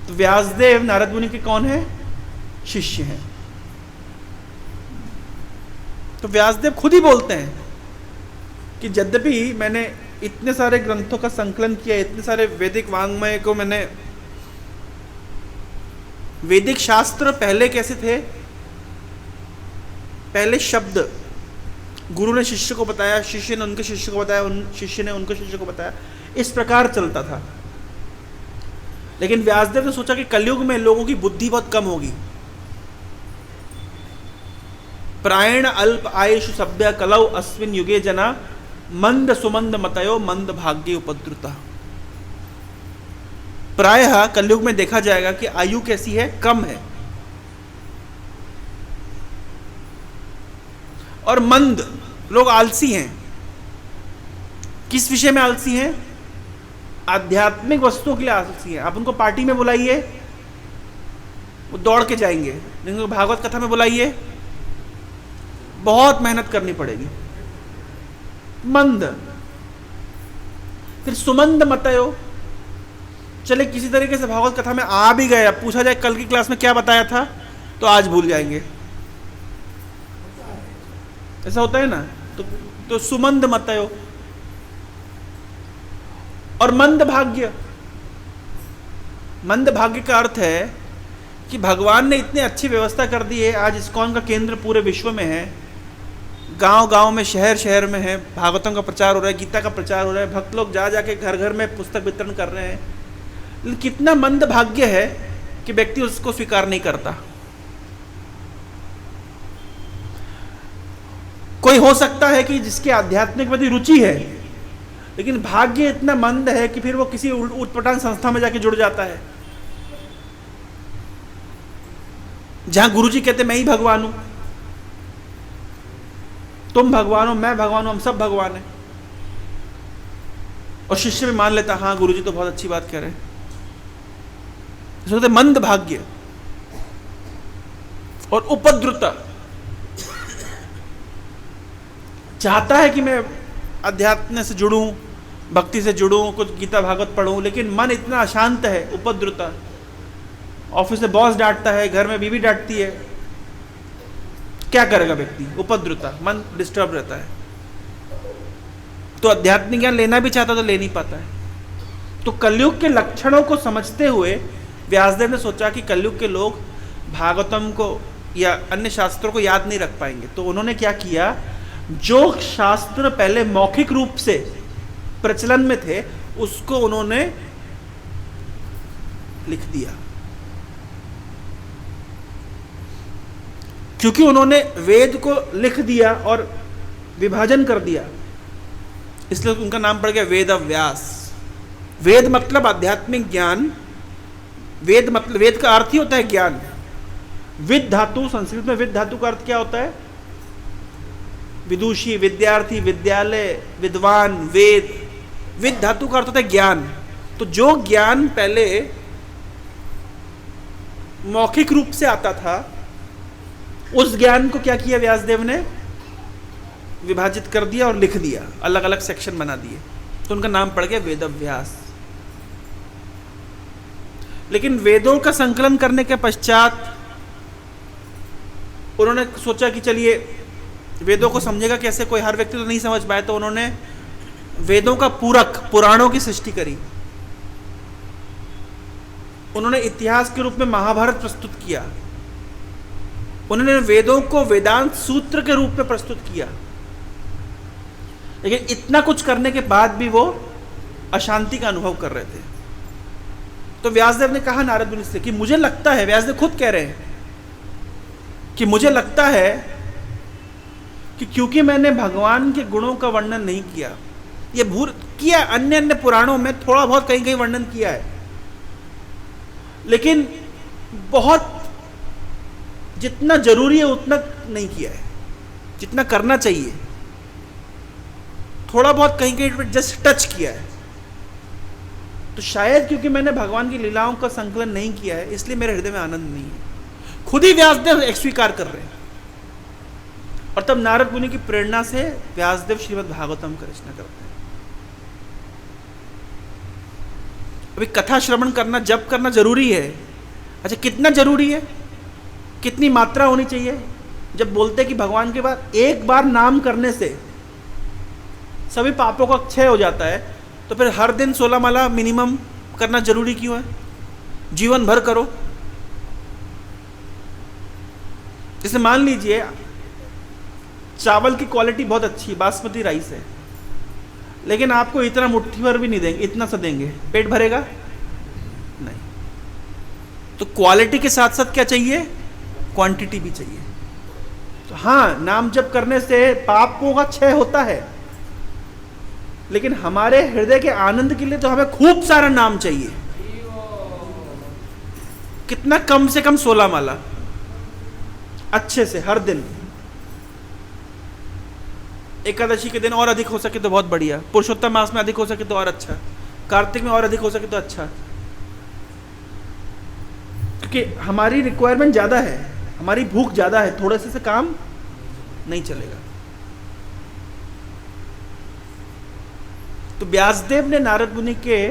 तो व्यासदेव नारद मुनि के कौन है? शिष्य हैं। तो व्यासदेव खुद ही बोलते हैं कि यद्यपि मैंने इतने सारे ग्रंथों का संकलन किया, इतने सारे वैदिक वाङ्मय को मैंने, वैदिक शास्त्र पहले कैसे थे? पहले शब्द, गुरु ने शिष्य को बताया, शिष्य ने उनके शिष्य को बताया, शिष्य ने उनके शिष्य को बताया, इस प्रकार चलता था। लेकिन व्यासदेव ने सोचा कि कलयुग में लोगों की बुद्धि बहुत कम होगी। प्रायण अल्प आयुषु सभ्य कलौ अस्मिन् युगे जना मंद सुमंद मतयो मंद भाग्य उपद्रुता। प्रायः कलयुग में देखा जाएगा कि आयु कैसी है? कम है। और मंद, लोग आलसी हैं। किस विषय में आलसी हैं? आध्यात्मिक वस्तुओं के लिए आलसी हैं। आप उनको पार्टी में बुलाइए, वो दौड़ के जाएंगे। जिनको भागवत कथा में बुलाइए, बहुत मेहनत करनी पड़ेगी। मंद। फिर सुमंद मतयो, चले किसी तरीके से भागवत कथा में आ भी गए, अब पूछा जाए कल की क्लास में क्या बताया था, तो आज भूल जाएंगे। ऐसा होता है ना। तो सुमंद मतयो। और मंद भाग्य। मंद भाग्य का अर्थ है कि भगवान ने इतनी अच्छी व्यवस्था कर दी है, आज इस्कॉन का केंद्र पूरे विश्व में है, गांव गांव में, शहर शहर में है, भागवतों का प्रचार हो रहा है, गीता का प्रचार हो रहा है, भक्त लोग जा जाके घर घर में पुस्तक वितरण कर रहे हैं, लेकिन कितना मंद भाग्य है कि व्यक्ति उसको स्वीकार नहीं करता। कोई हो सकता है कि जिसके आध्यात्मिक प्रति रुचि है, लेकिन भाग्य इतना मंद है कि फिर वो किसी उटपटांग संस्था में जाके जुड़ जाता है, जहां गुरुजी कहते मैं ही भगवान हूं, तुम भगवान हो, मैं भगवान हूं, हम सब भगवान हैं। और शिष्य भी मान लेता, हाँ गुरुजी तो बहुत अच्छी बात कह रहे हैं। मंद भाग्य। और उपद्रुत, चाहता है कि मैं अध्यात्म से जुड़ूं, भक्ति से जुड़ूं, कुछ गीता भागवत पढ़ूं, लेकिन मन इतना अशांत है, उपद्रुत। ऑफिस में बॉस डांटता है, घर में बीवी डांटती है, क्या करेगा व्यक्ति? उपद्रुता, मन डिस्टर्ब रहता है। तो अध्यात्मिक ज्ञान लेना भी चाहता तो ले नहीं पाता है। तो कलयुग के लक्षणों को समझते हुए व्यासदेव ने सोचा कि कलयुग के लोग भागवतम को या अन्य शास्त्रों को याद नहीं रख पाएंगे। तो उन्होंने क्या किया, जो शास्त्र पहले मौखिक रूप से प्रचलन में थे, उसको उन्होंने लिख दिया। क्योंकि उन्होंने वेद को लिख दिया और विभाजन कर दिया, इसलिए उनका नाम पड़ गया वेद व्यास। वेद मतलब आध्यात्मिक ज्ञान। वेद मतलब, वेद का अर्थ ही होता है ज्ञान। विद धातु, संस्कृत में विद धातु का अर्थ क्या होता है? विदुषी, विद्यार्थी, विद्यालय, विद्वान, वेद। विद धातु का अर्थ होता है ज्ञान। तो जो ज्ञान पहले मौखिक रूप से आता था, उस ज्ञान को क्या किया व्यासदेव ने? विभाजित कर दिया और लिख दिया, अलग अलग सेक्शन बना दिए। तो उनका नाम पड़ गया वेदव्यास। लेकिन वेदों का संकलन करने के पश्चात उन्होंने सोचा कि चलिए वेदों को समझेगा कैसे कोई, हर व्यक्ति तो नहीं समझ पाए, तो उन्होंने वेदों का पूरक, पुराणों की सृष्टि करी। उन्होंने इतिहास के रूप में महाभारत प्रस्तुत किया। उन्होंने वेदों को वेदांत सूत्र के रूप में प्रस्तुत किया। लेकिन इतना कुछ करने के बाद भी वो अशांति का अनुभव कर रहे थे। तो व्यासदेव ने कहा नारद मुनि से कि मुझे लगता है, व्यासदेव खुद कह रहे हैं कि मुझे लगता है कि क्योंकि मैंने भगवान के गुणों का वर्णन नहीं किया, ये भूल किया, अन्य अन्य पुराणों में थोड़ा बहुत कहीं कहीं वर्णन किया है, लेकिन बहुत जितना जरूरी है उतना नहीं किया है, जितना करना चाहिए। थोड़ा बहुत कहीं कहीं पे जस्ट टच किया है। तो शायद क्योंकि मैंने भगवान की लीलाओं का संकलन नहीं किया है, इसलिए मेरे हृदय में आनंद नहीं है। खुद ही व्यासदेव स्वीकार कर रहे हैं। और तब नारद मुनि की प्रेरणा से व्यासदेव श्रीमद् भागवतम का रचना करते हैं। अभी कथा श्रवण करना, जप करना जरूरी है। अच्छा, कितना जरूरी है, कितनी मात्रा होनी चाहिए? जब बोलते कि भगवान के बाद एक बार नाम करने से सभी पापों का क्षय हो जाता है, तो फिर हर दिन 16 माला मिनिमम करना जरूरी क्यों है? जीवन भर करो। जैसे मान लीजिए चावल की क्वालिटी बहुत अच्छी, बासमती राइस है, लेकिन आपको इतना मुट्ठी भर भी नहीं देंगे, इतना सा देंगे, पेट भरेगा नहीं। तो क्वालिटी के साथ साथ क्या चाहिए? क्वांटिटी भी चाहिए। तो हाँ, नाम जप करने से पापों का क्षय होता है, लेकिन हमारे हृदय के आनंद के लिए तो हमें खूब सारा नाम चाहिए। कितना? कम से कम 16 माला अच्छे से हर दिन। एकादशी के दिन और अधिक हो सके तो बहुत बढ़िया, पुरुषोत्तम मास में अधिक हो सके तो और अच्छा, कार्तिक में और अधिक हो सके तो अच्छा, क्योंकि हमारी रिक्वायरमेंट ज़्यादा है, हमारी भूख ज़्यादा है, थोड़े से काम नहीं चलेगा। तो व्यासदेव ने नारद मुनि के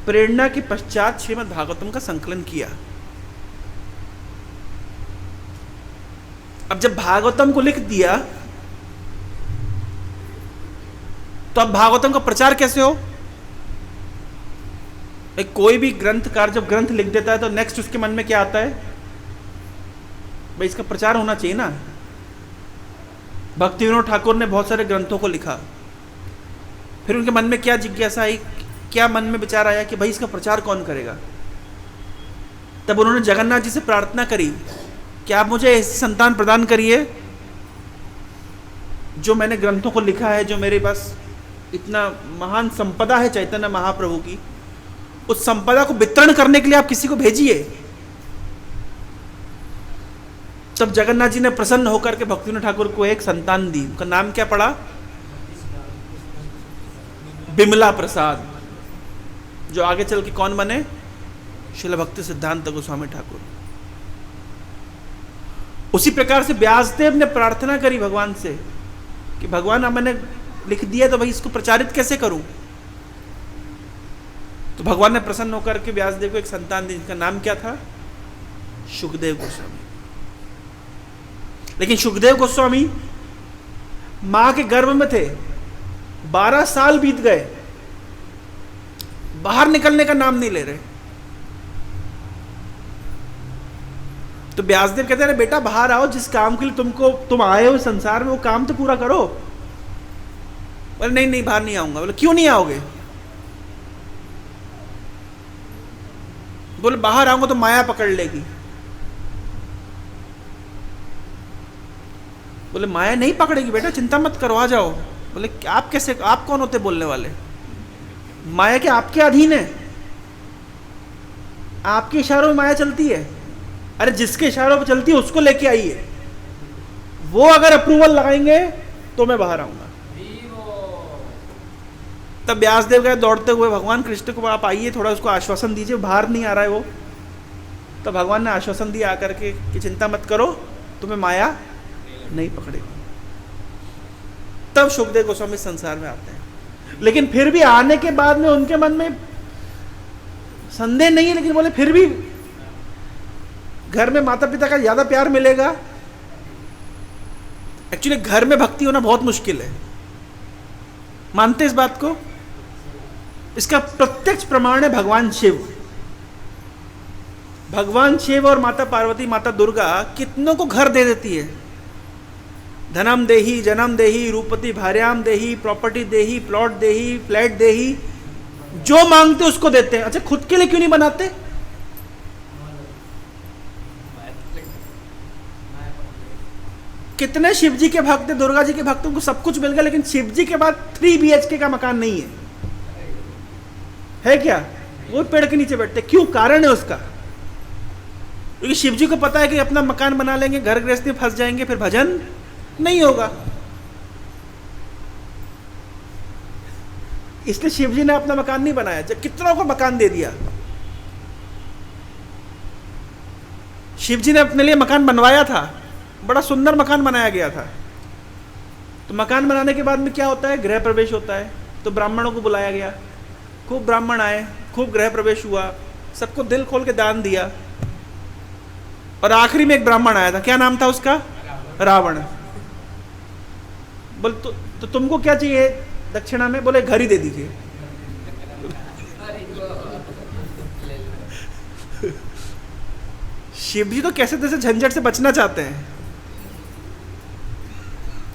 प्रेरणा के पश्चात श्रीमद् भागवतम का संकलन किया। अब जब भागवतम को लिख दिया, तो अब भागवतम का प्रचार कैसे हो? कोई भी ग्रंथकार जब ग्रंथ लिख देता है तो नेक्स्ट उसके मन में क्या आता है? भाई इसका प्रचार होना चाहिए ना। भक्ति विनोद ठाकुर ने बहुत सारे ग्रंथों को लिखा, फिर उनके मन में क्या जिज्ञासा आई, क्या मन में विचार आया कि भाई इसका प्रचार कौन करेगा? तब उन्होंने जगन्नाथ जी से प्रार्थना करी कि आप मुझे ऐसी संतान प्रदान करिए जो मैंने ग्रंथों को लिखा है, जो मेरे पास इतना महान संपदा है चैतन्य महाप्रभु की, उस संपदा को वितरण करने के लिए आप किसी को भेजिए। तब जगन्नाथ जी ने प्रसन्न होकर के भक्तिविनोद ठाकुर को एक संतान दी। उनका नाम क्या पड़ा? बिमला प्रसाद, जो आगे चल के कौन बने? श्रील भक्ति सिद्धांत गोस्वामी ठाकुर। उसी प्रकार से व्यासदेव ने प्रार्थना करी भगवान से कि भगवान अब मैंने लिख दिया तो भाई इसको प्रचारित कैसे करूं? तो भगवान ने प्रसन्न होकर के व्यासदेव को एक संतान दी, जिसका नाम क्या था? शुकदेव गोस्वामी। लेकिन शुकदेव गोस्वामी मां के गर्भ में थे, 12 साल बीत गए, बाहर निकलने का नाम नहीं ले रहे। तो व्यासदेव कहते हैं, बेटा बाहर आओ, जिस काम के लिए तुम आए हो संसार में वो काम तो पूरा करो। बोले नहीं नहीं, बाहर नहीं आऊंगा। बोले क्यों नहीं आओगे? बोले बाहर आऊंगा तो माया पकड़ लेगी। बोले माया नहीं पकड़ेगी बेटा, चिंता मत करो, आ जाओ। बोले आप कैसे, आप कौन होते बोलने वाले? माया क्या आपके अधीन है? आपके इशारों में माया चलती है? अरे जिसके इशारों पर चलती है उसको लेके आइए, वो अगर अप्रूवल लगाएंगे तो मैं बाहर आऊंगा। तब व्यासदेव गए दौड़ते हुए भगवान कृष्ण को, आप आइए, थोड़ा उसको आश्वासन दीजिए, बाहर नहीं आ रहा है वो। तो भगवान ने आश्वासन दिया आकर के कि चिंता मत करो, तुम्हें माया नहीं पकड़ेगी। तब शुकदेव गोस्वामी संसार में आते हैं। लेकिन फिर भी आने के बाद में उनके मन में संदेह नहीं है, लेकिन बोले फिर भी घर में माता पिता का ज्यादा प्यार मिलेगा। एक्चुअली घर में भक्ति होना बहुत मुश्किल है, मानते इस बात को? इसका प्रत्यक्ष प्रमाण है भगवान शिव। भगवान शिव और माता पार्वती, माता दुर्गा कितनों को घर दे देती है। धनम देही, जन्म देही, रूपति भार्याम देही, प्रॉपर्टी देही, प्लॉट देही, फ्लैट देही, जो मांगते उसको देते हैं। अच्छा, खुद के लिए क्यों नहीं बनाते? कितने शिव जी के भक्त, दुर्गा जी के भक्तों को सब कुछ मिल गया, लेकिन शिव जी के बाद 3 BHK का मकान नहीं है क्या? वो पेड़ के नीचे बैठते, क्यों? कारण है उसका, क्योंकि शिव जी को पता है कि अपना मकान बना लेंगे, घर गृहस्थी फंस जाएंगे, फिर भजन नहीं होगा। इसलिए शिव जी ने अपना मकान नहीं बनाया, जब कितनों को मकान दे दिया। शिव जी ने अपने लिए मकान बनवाया था, बड़ा सुंदर मकान बनाया गया था। तो मकान बनाने के बाद में क्या होता है, गृह प्रवेश होता है। तो ब्राह्मणों को बुलाया गया, खूब ब्राह्मण आए, खूब गृह प्रवेश हुआ, सबको दिल खोल के दान दिया। और आखिरी में एक ब्राह्मण आया था, क्या नाम था उसका, रावण। बोल तो तुमको क्या चाहिए दक्षिणा में? बोले घर ही दे दीजिए। शिव जी तो कैसे तैसे झंझट से बचना चाहते हैं,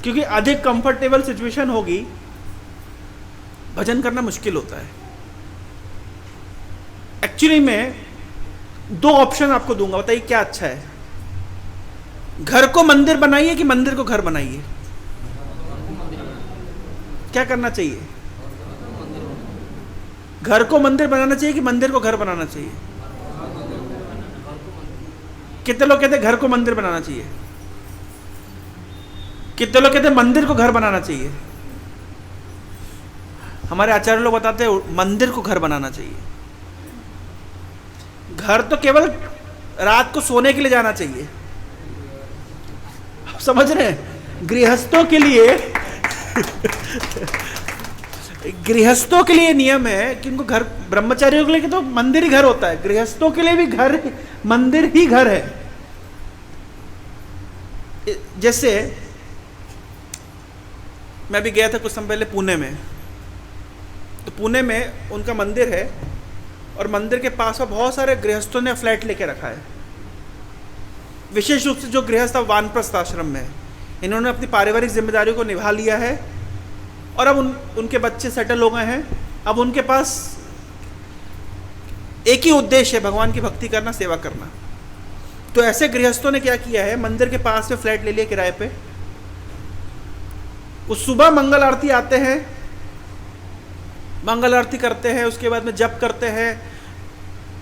क्योंकि अधिक कंफर्टेबल सिचुएशन होगी, भजन करना मुश्किल होता है। एक्चुअली में 2 ऑप्शन आपको दूंगा, बताइए क्या अच्छा है। घर को मंदिर बनाइए कि मंदिर को घर बनाइए? क्या करना चाहिए? घर को मंदिर बनाना चाहिए कि मंदिर को घर बनाना चाहिए? कितने लोग कहते हैं घर को मंदिर बनाना चाहिए? कितने लोग कहते हैं मंदिर को घर बनाना चाहिए? हमारे आचार्य लोग बताते हैं मंदिर को घर बनाना चाहिए। घर तो केवल रात को सोने के लिए जाना चाहिए, आप समझ रहे हैं? गृहस्थों के लिए गृहस्थों के लिए नियम है कि उनको घर, ब्रह्मचारियों के लिए तो मंदिर ही घर होता है, गृहस्थों के लिए भी घर, मंदिर ही घर है। जैसे मैं भी गया था कुछ समय पहले पुणे में, तो पुणे में उनका मंदिर है और मंदिर के पास में बहुत सारे गृहस्थों ने फ्लैट लेके रखा है। विशेष रूप से जो गृहस्थ वानप्रस्थ आश्रम में है, इन्होंने अपनी पारिवारिक जिम्मेदारियों को निभा लिया है और अब उनके बच्चे सेटल हो गए हैं। अब उनके पास एक ही उद्देश्य है, भगवान की भक्ति करना, सेवा करना। तो ऐसे गृहस्थों ने क्या किया है, मंदिर के पास में फ्लैट ले लिया किराए पे। उस सुबह मंगल आरती आते हैं, मंगल आरती करते हैं, उसके बाद में जप करते हैं,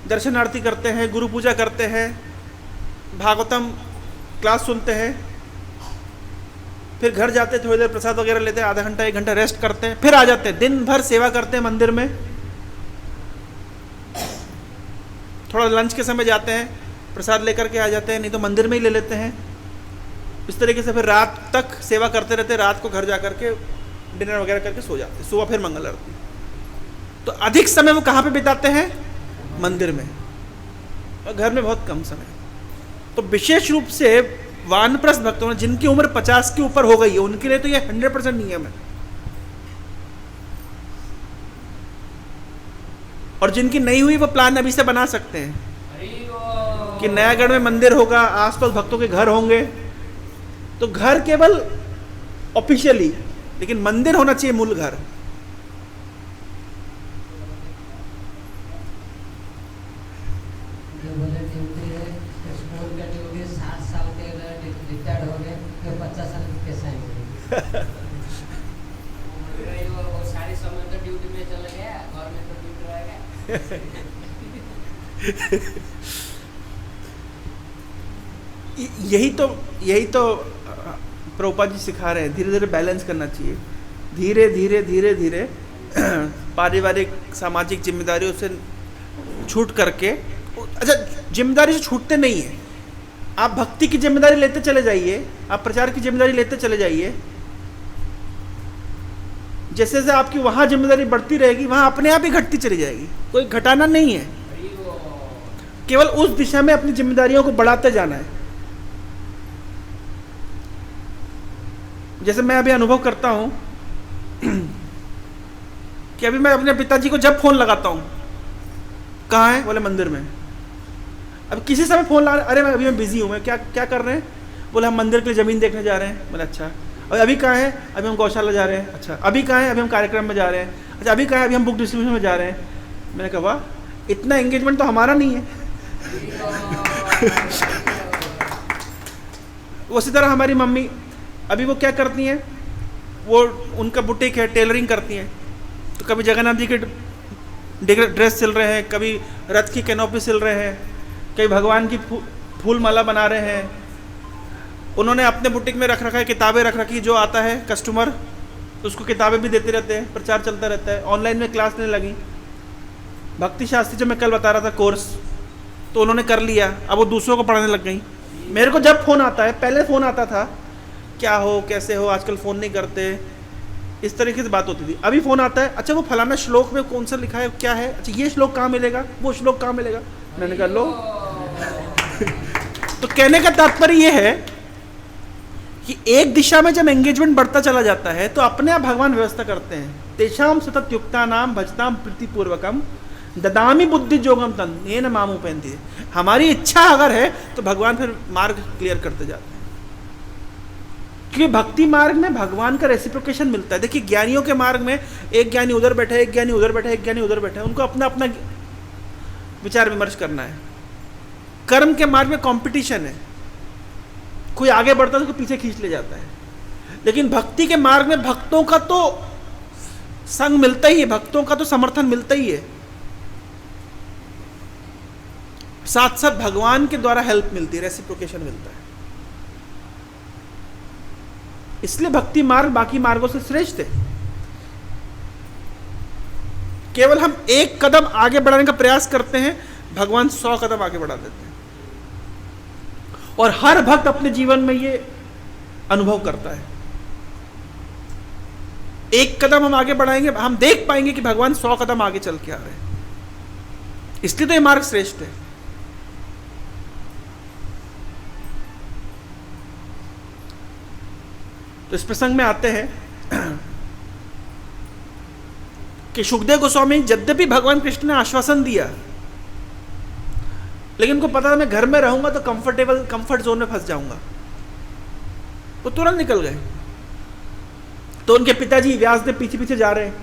दर्शन आरती करते हैं, गुरु पूजा करते हैं, भागवतम क्लास सुनते हैं, फिर घर जाते, थोड़ी देर प्रसाद वगैरह लेते हैं, आधा घंटा 1 घंटा रेस्ट करते हैं, फिर आ जाते हैं। दिन भर सेवा करते हैं मंदिर में, थोड़ा लंच के समय जाते हैं, प्रसाद लेकर के आ जाते हैं, नहीं तो मंदिर में ही ले लेते हैं। इस तरीके से फिर रात तक सेवा करते रहते, रात को घर जा करके डिनर वगैरह करके सो जाते, सुबह फिर मंगल आरती। तो अधिक समय वो कहाँ पे बिताते हैं? मंदिर में, और घर में बहुत कम समय। तो विशेष रूप से वानप्रस्थ भक्तों, जिनकी उम्र 50 के ऊपर हो गई है, उनके लिए तो ये 100% नियम है। और जिनकी नहीं हुई वो प्लान अभी से बना सकते हैं कि नयागढ़ में मंदिर होगा, आसपास भक्तों के घर होंगे। तो घर केवल ऑफिशियली, लेकिन मंदिर होना चाहिए मूल घर। यही तो प्रभुपाद जी सिखा रहे हैं, धीरे धीरे बैलेंस करना चाहिए। धीरे धीरे धीरे धीरे पारिवारिक सामाजिक जिम्मेदारियों से छूट करके, अच्छा जिम्मेदारी से छूटते नहीं है, आप भक्ति की जिम्मेदारी लेते चले जाइए, आप प्रचार की जिम्मेदारी लेते चले जाइए। जैसे जैसे आपकी वहां जिम्मेदारी बढ़ती रहेगी, वहां अपने आप ही घटती चली जाएगी, कोई घटाना नहीं है, केवल उस दिशा में अपनी जिम्मेदारियों को बढ़ाते जाना है। जैसे मैं अभी अनुभव करता हूं कि अभी मैं अपने पिताजी को जब फोन लगाता हूं, कहाँ है? बोले मंदिर में। अब किसी समय फोन लगा, अरे मैं बिजी हूं, मैं क्या कर रहे हैं? बोले हम मंदिर के लिए ज़मीन देखने जा रहे हैं। बोले अच्छा। और अभी कहाँ है? अभी हम गौशाला जा रहे हैं। अच्छा। अभी कहाँ है? अभी हम कार्यक्रम में जा रहे हैं। अच्छा। अभी कहाँ है? अभी हम बुक डिस्ट्रीब्यूशन में जा रहे हैं। मैंने कहा वाह, इतना एंगेजमेंट तो हमारा नहीं है। उसी तरह हमारी मम्मी, अभी वो क्या करती हैं, वो उनका बुटीक है, टेलरिंग करती हैं। तो कभी जगन्नाथ जी के ड्रेस सिल रहे हैं, कभी रथ की कैनोपी सिल रहे हैं, कभी भगवान की फूल माला बना रहे हैं। उन्होंने अपने बुटीक में रख रखा है, किताबें रख रखी, जो आता है कस्टमर तो उसको किताबें भी देते रहते हैं, प्रचार चलता रहता है, ऑनलाइन में क्लास लेने लगी। भक्ति शास्त्री जो मैं कल बता रहा था कोर्स, तो उन्होंने कर लिया, अब वो दूसरों को पढ़ाने लग गई। मेरे को जब फ़ोन आता है, पहले फ़ोन आता था क्या हो कैसे हो, आजकल फ़ोन नहीं करते, इस तरीके से बात होती थी। अभी फ़ोन आता है, अच्छा वो फलाना श्लोक में कौन सा लिखा है, क्या है, अच्छा ये श्लोक कहाँ मिलेगा, वो श्लोक कहाँ मिलेगा, मैंने कहा लो। तो कहने का तात्पर्य ये है कि एक दिशा में जब एंगेजमेंट बढ़ता चला जाता है तो अपने आप भगवान व्यवस्था करते हैं। तेषाम सतत युक्ता नाम भजताम प्रीतिपूर्वकम ददामी बुद्धि जोगम तन ये न मामू पहनती है। हमारी इच्छा अगर है तो भगवान फिर मार्ग क्लियर करते जाते हैं, क्योंकि भक्ति मार्ग में भगवान का रेसिप्रोकेशन मिलता है। देखिए ज्ञानियों के मार्ग में एक ज्ञानी उधर बैठा है, एक ज्ञानी उधर बैठा है, एक ज्ञानी उधर बैठा है, उनको अपना अपना विचार विमर्श करना है। कर्म के मार्ग में कंपटीशन है, कोई आगे बढ़ता है तो पीछे खींच ले जाता है। लेकिन भक्ति के मार्ग में भक्तों का तो संग मिलता ही है, भक्तों का तो समर्थन मिलता ही है, साथ साथ भगवान के द्वारा हेल्प मिलती है, रेसिप्रोकेशन मिलता है। इसलिए भक्ति मार्ग बाकी मार्गों से श्रेष्ठ है। केवल हम एक कदम आगे बढ़ाने का प्रयास करते हैं, भगवान 100 कदम आगे बढ़ा देते हैं। और हर भक्त अपने जीवन में ये अनुभव करता है। एक कदम हम आगे बढ़ाएंगे, हम देख पाएंगे कि भगवान 100 कदम आगे चल के आ रहे हैं। इसलिए तो ये मार्ग श्रेष्ठ है। तो इस प्रसंग में आते हैं कि सुखदेव गोस्वामी, यद्यपि भगवान कृष्ण ने आश्वासन दिया, लेकिन उनको पता था मैं घर में रहूंगा तो कंफर्ट जोन में फंस जाऊंगा, वो तुरंत निकल गए। तो उनके पिताजी व्यासदेव पीछे पीछे जा रहे हैं,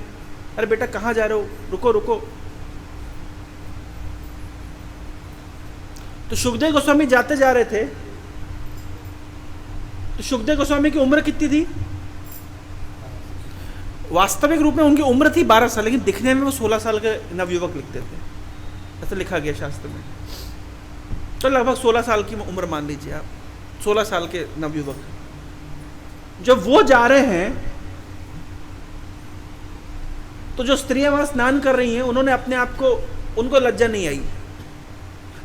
अरे बेटा कहां जा रहे हो, रुको रुको। तो सुखदेव गोस्वामी जाते जा रहे थे। तो सुखदेव गोस्वामी की उम्र कितनी थी? वास्तविक रूप में उनकी उम्र थी 12 साल, लेकिन दिखने में वो 16 साल के नवयुवक लिखते थे, ऐसा लिखा गया शास्त्र में। तो लगभग 16 साल की उम्र मान लीजिए आप, 16 साल के नवयुवक। जब वो जा रहे हैं तो जो स्त्रियां वहां स्नान कर रही हैं, उन्होंने अपने आप को, उनको लज्जा नहीं आई।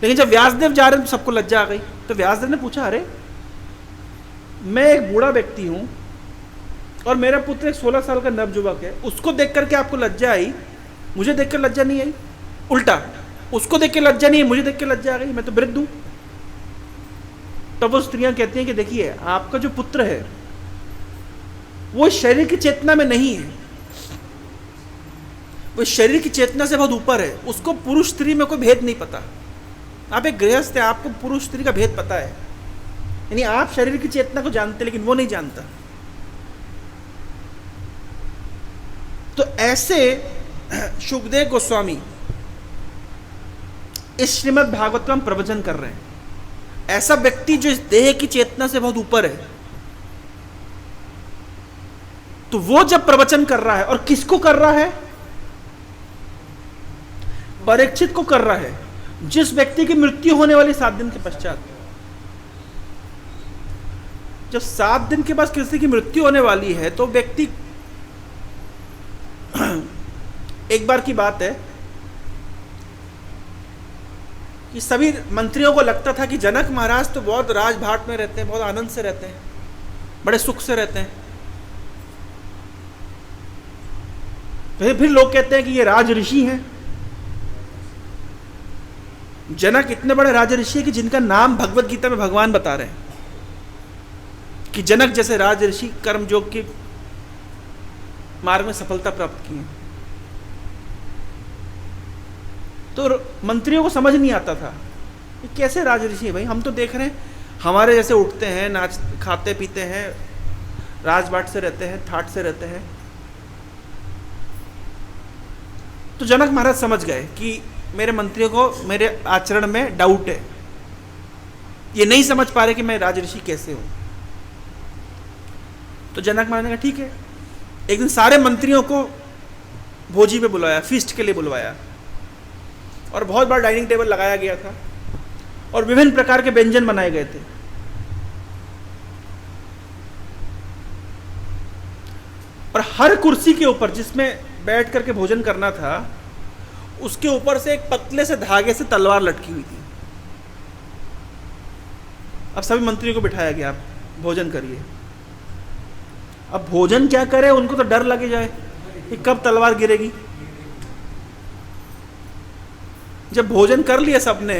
लेकिन जब व्यासदेव जा रहे हैं तो सबको लज्जा आ गई। तो व्यासदेव ने पूछा, अरे मैं एक बूढ़ा व्यक्ति हूं और मेरा पुत्र एक 16 साल का नवयुवक है, उसको देख करके आपको लज्जा आई, मुझे देख कर लज्जा नहीं आई? उल्टा, उसको देख के लज्जा नहीं है, मुझे देख के लज्जा आ गई, मैं तो वृद्ध हूं। तब वो स्त्रियां कहती हैं कि देखिए आपका जो पुत्र है वो शरीर की चेतना में नहीं है, वो शरीर की चेतना से बहुत ऊपर है, उसको पुरुष स्त्री में कोई भेद नहीं पता। आप एक गृहस्थ है, आपको पुरुष स्त्री का भेद पता है, यानी आप शरीर की चेतना को जानते, लेकिन वो नहीं जानता। तो ऐसे सुखदेव गोस्वामी इस श्रीमद् भागवत का हम प्रवचन कर रहे हैं। ऐसा व्यक्ति जो इस देह की चेतना से बहुत ऊपर है, तो वो जब प्रवचन कर रहा है, और किसको कर रहा है? परीक्षित को कर रहा है, जिस व्यक्ति की मृत्यु होने वाली 7 दिन के पश्चात। जब 7 दिन के बाद किसी की मृत्यु होने वाली है तो व्यक्ति, एक बार की बात है कि सभी मंत्रियों को लगता था कि जनक महाराज तो बहुत राजभाट में रहते हैं, बहुत आनंद से रहते हैं, बड़े सुख से रहते हैं। फिर लोग कहते हैं कि ये राज ऋषि हैं। जनक इतने बड़े राज ऋषि हैं कि जिनका नाम भगवत गीता में भगवान बता रहे हैं कि जनक जैसे राज ऋषि कर्मयोग के मार्ग में सफलता प्राप्त की है। तो मंत्रियों को समझ नहीं आता था कि कैसे राज ऋषि है भाई, हम तो देख रहे हैं हमारे जैसे उठते हैं, नाच खाते पीते हैं, राजबाट से रहते हैं, ठाट से रहते हैं। तो जनक महाराज समझ गए कि मेरे मंत्रियों को मेरे आचरण में डाउट है, ये नहीं समझ पा रहे कि मैं राज ऋषि कैसे हूं। तो जनक महाराज ने कहा ठीक है। एक दिन सारे मंत्रियों को भोजी पे बुलाया, फीस्ट के लिए बुलवाया, और बहुत बड़ा डाइनिंग टेबल लगाया गया था और विभिन्न प्रकार के व्यंजन बनाए गए थे। और और हर कुर्सी के ऊपर जिसमें बैठ करके भोजन करना था उसके ऊपर से एक पतले से धागे से तलवार लटकी हुई थी। अब सभी मंत्रियों को बिठाया गया, आप भोजन करिए। अब भोजन क्या करे, उनको तो डर लगे जाए कि कब तलवार गिरेगी। जब भोजन कर लिया सबने,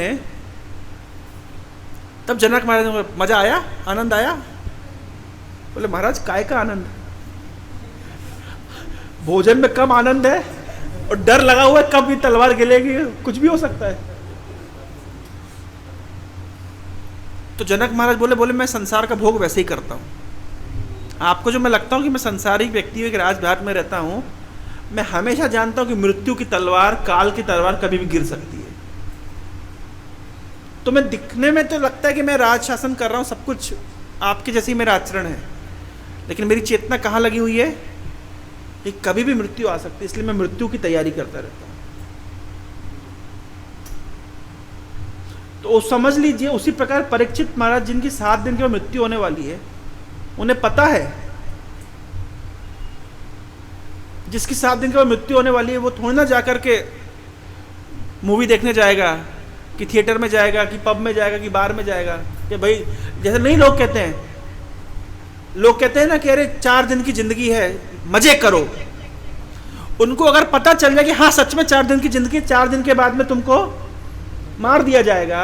तब जनक महाराज ने मजा आया, आनंद आया? बोले महाराज काय का आनंद, भोजन में कम आनंद है और डर लगा हुआ है कब ये तलवार गिरेगी, कुछ भी हो सकता है। तो जनक महाराज बोले मैं संसार का भोग वैसे ही करता हूं। आपको जो मैं लगता हूं कि मैं संसारिक व्यक्ति हूं, एक राजघाट में रहता हूं, मैं हमेशा जानता हूं कि मृत्यु की तलवार, काल की तलवार कभी भी गिर सकती है। तो मैं दिखने में तो लगता है कि मैं राज शासन कर रहा हूं, सब कुछ आपके जैसे ही मेरा आचरण है, लेकिन मेरी चेतना कहाँ लगी हुई है कि कभी भी मृत्यु आ सकती है, इसलिए मैं मृत्यु की तैयारी करता रहता हूं। तो समझ लीजिए उसी प्रकार परीक्षित महाराज, जिनकी 7 दिन के बाद मृत्यु होने वाली है, उन्हें पता है, जिसकी 7 दिन के बाद मृत्यु होने वाली है, वो थोड़ी ना जाकर के मूवी देखने जाएगा, कि थिएटर में जाएगा, कि पब में जाएगा, कि बार में जाएगा, कि भाई जैसे नहीं लोग कहते हैं ना कि अरे 4 दिन की जिंदगी है, मजे करो। उनको अगर पता चल जाए कि हाँ सच में 4 दिन की जिंदगी, 4 दिन के बाद में तुमको मार दिया जाएगा,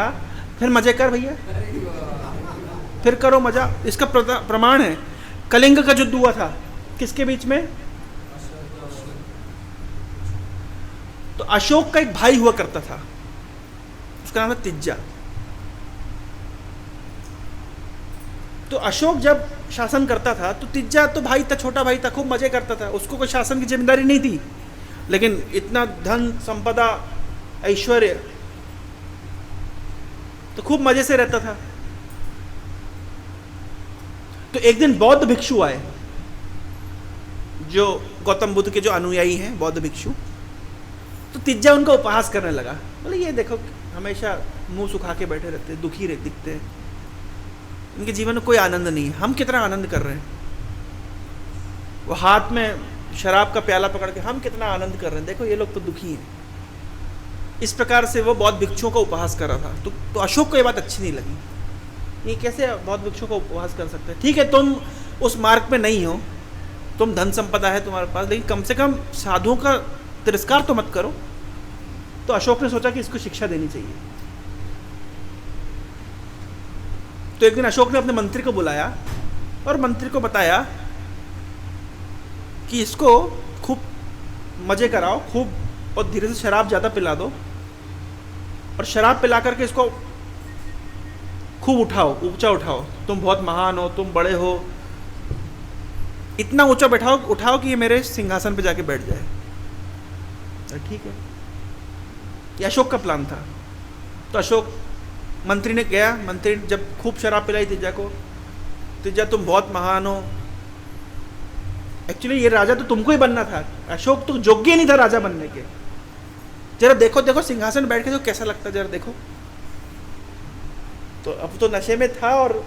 फिर मजे कर भैया, फिर करो मजा। इसका प्रमाण है कलिंग का युद्ध हुआ था, किसके बीच में? तो अशोक का एक भाई हुआ करता था, उसका नाम था तिज्जा। तो अशोक जब शासन करता था तो तिज्जा तो भाई था, छोटा भाई था, खूब मजे करता था, उसको कोई शासन की जिम्मेदारी नहीं थी, लेकिन इतना धन संपदा ऐश्वर्य, तो खूब मजे से रहता था। तो एक दिन बौद्ध भिक्षु आए, जो गौतम बुद्ध के जो अनुयायी हैं, बौद्ध भिक्षु। तो तिज्जा उनका उपहास करने लगा, बोले ये देखो हमेशा मुंह सुखा के बैठे रहते हैं, दुखी रहे दिखते हैं, इनके जीवन में कोई आनंद नहीं है, हम कितना आनंद कर रहे हैं। वो हाथ में शराब का प्याला पकड़ के हम कितना आनंद कर रहे हैं, देखो ये लोग तो दुखी हैं। इस प्रकार से वो बौद्ध भिक्षुओं का उपहास कर रहा था। तो अशोक को ये बात अच्छी नहीं लगी, ये कैसे बौद्ध भिक्षुओं का उपहास कर सकते हैं। ठीक है, तुम उस मार्ग पे नहीं हो, तुम धन संपदा है तुम्हारे पास, लेकिन कम से कम साधुओं का तिरस्कार तो मत करो। तो अशोक ने सोचा कि इसको शिक्षा देनी चाहिए। तो एक दिन अशोक ने अपने मंत्री को बुलाया और मंत्री को बताया कि इसको खूब मजे कराओ, खूब और धीरे से शराब ज़्यादा पिला दो, और शराब पिला करके इसको खूब उठाओ, ऊंचा उठाओ, तुम बहुत महान हो, तुम बड़े हो, इतना ऊंचा बैठाओ उठाओ कि ये मेरे सिंहासन पे जाके बैठ जाए। ठीक है, ये अशोक का प्लान था। तो अशोक मंत्री ने गया, मंत्री जब खूब शराब पिलाई तिज्जा को, तिज्जा तुम बहुत महान हो, एक्चुअली ये राजा तो तुमको ही बनना था, अशोक तो योग्य नहीं था राजा बनने के, जरा देखो देखो सिंहासन बैठ के तो कैसा लगता है, जरा देखो। तो अब तो नशे में था और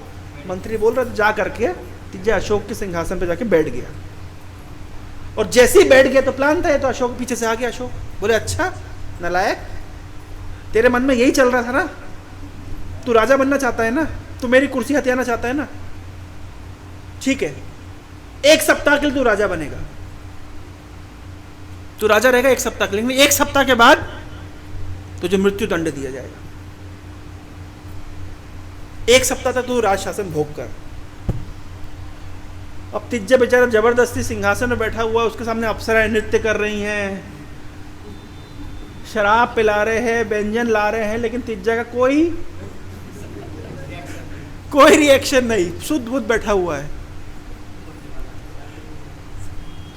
मंत्री बोल रहा था, जा करके तिज्जा अशोक के सिंहासन पे जाके बैठ गया। और जैसे ही बैठ गया तो प्लान था, तो अशोक पीछे से आ गया। अशोक बोले अच्छा नालायक, तेरे मन में यही चल रहा था ना, तू राजा बनना चाहता है ना, तू मेरी कुर्सी हथियाना चाहता है ना, ठीक है 1 सप्ताह के लिए तू राजा बनेगा, तू राजा रहेगा 1 सप्ताह के लिए, लेकिन 1 सप्ताह के बाद तुझे मृत्यु दंड दिया जाएगा। 1 सप्ताह तक तू राज शासन भोग कर। अब तिज्जा बेचारा जबरदस्ती सिंहासन में बैठा हुआ, उसके सामने अप्सराएं नृत्य कर रही हैं, शराब पिला रहे हैं, व्यंजन ला रहे हैं, लेकिन तिज्जा का कोई रिएक्शन नहीं, शुद्ध बुद्ध बैठा हुआ है।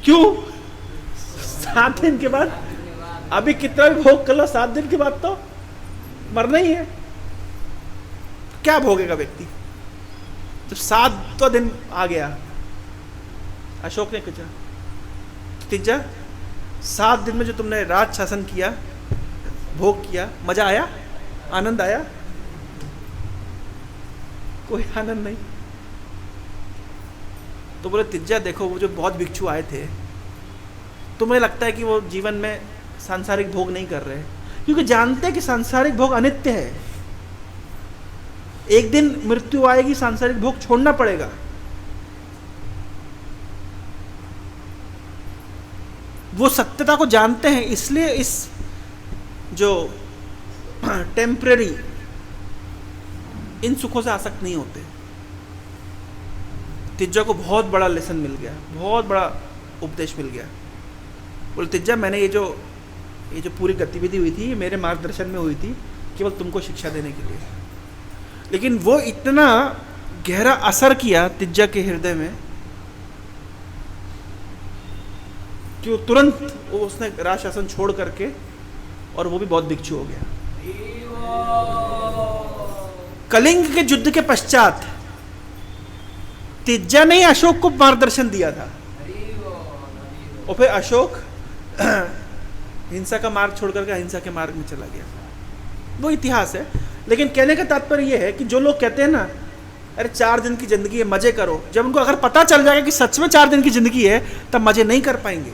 क्यों? 7 दिन के बाद, अभी कितना भी भोग कर लो, 7 दिन के बाद तो मरना ही है। क्या भोगेगा व्यक्ति? जब 7वां दिन आ गया, अशोक ने पूछा, तिज्जा 7 दिन में जो तुमने राज शासन किया, भोग किया, मजा आया, आनंद आया? कोई आनंद नहीं। तो बोले तिज्जा देखो, वो जो बहुत भिक्षु आए थे तुम्हें लगता है कि वो जीवन में सांसारिक भोग नहीं कर रहे, क्योंकि जानते हैं कि सांसारिक भोग अनित्य है। एक दिन मृत्यु आएगी, सांसारिक भोग छोड़ना पड़ेगा। वो सत्यता को जानते हैं, इसलिए इस जो टेम्पररी इन सुखों से आसक्त नहीं होते। तिज्जा को बहुत बड़ा लेसन मिल गया, बहुत बड़ा उपदेश मिल गया। बोले तिज्जा, मैंने ये जो पूरी गतिविधि हुई थी, ये मेरे मार्गदर्शन में हुई थी, केवल तुमको शिक्षा देने के लिए। लेकिन वो इतना गहरा असर किया तिज्जा के हृदय में कि वो तुरंत उसने राजशासन छोड़ करके, और वो भी बहुत भिक्षु हो गया। कलिंग के युद्ध के पश्चात तिज्जा ने अशोक को मार्गदर्शन दिया था, और फिर अशोक हिंसा का मार्ग छोड़कर के अहिंसा के मार्ग में चला गया। वो इतिहास है। लेकिन कहने का तात्पर्य यह है कि जो लोग कहते हैं ना, अरे 4 दिन की जिंदगी है, मजे करो, जब उनको अगर पता चल जाएगा कि सच में 4 दिन की जिंदगी है, तब मजे नहीं कर पाएंगे।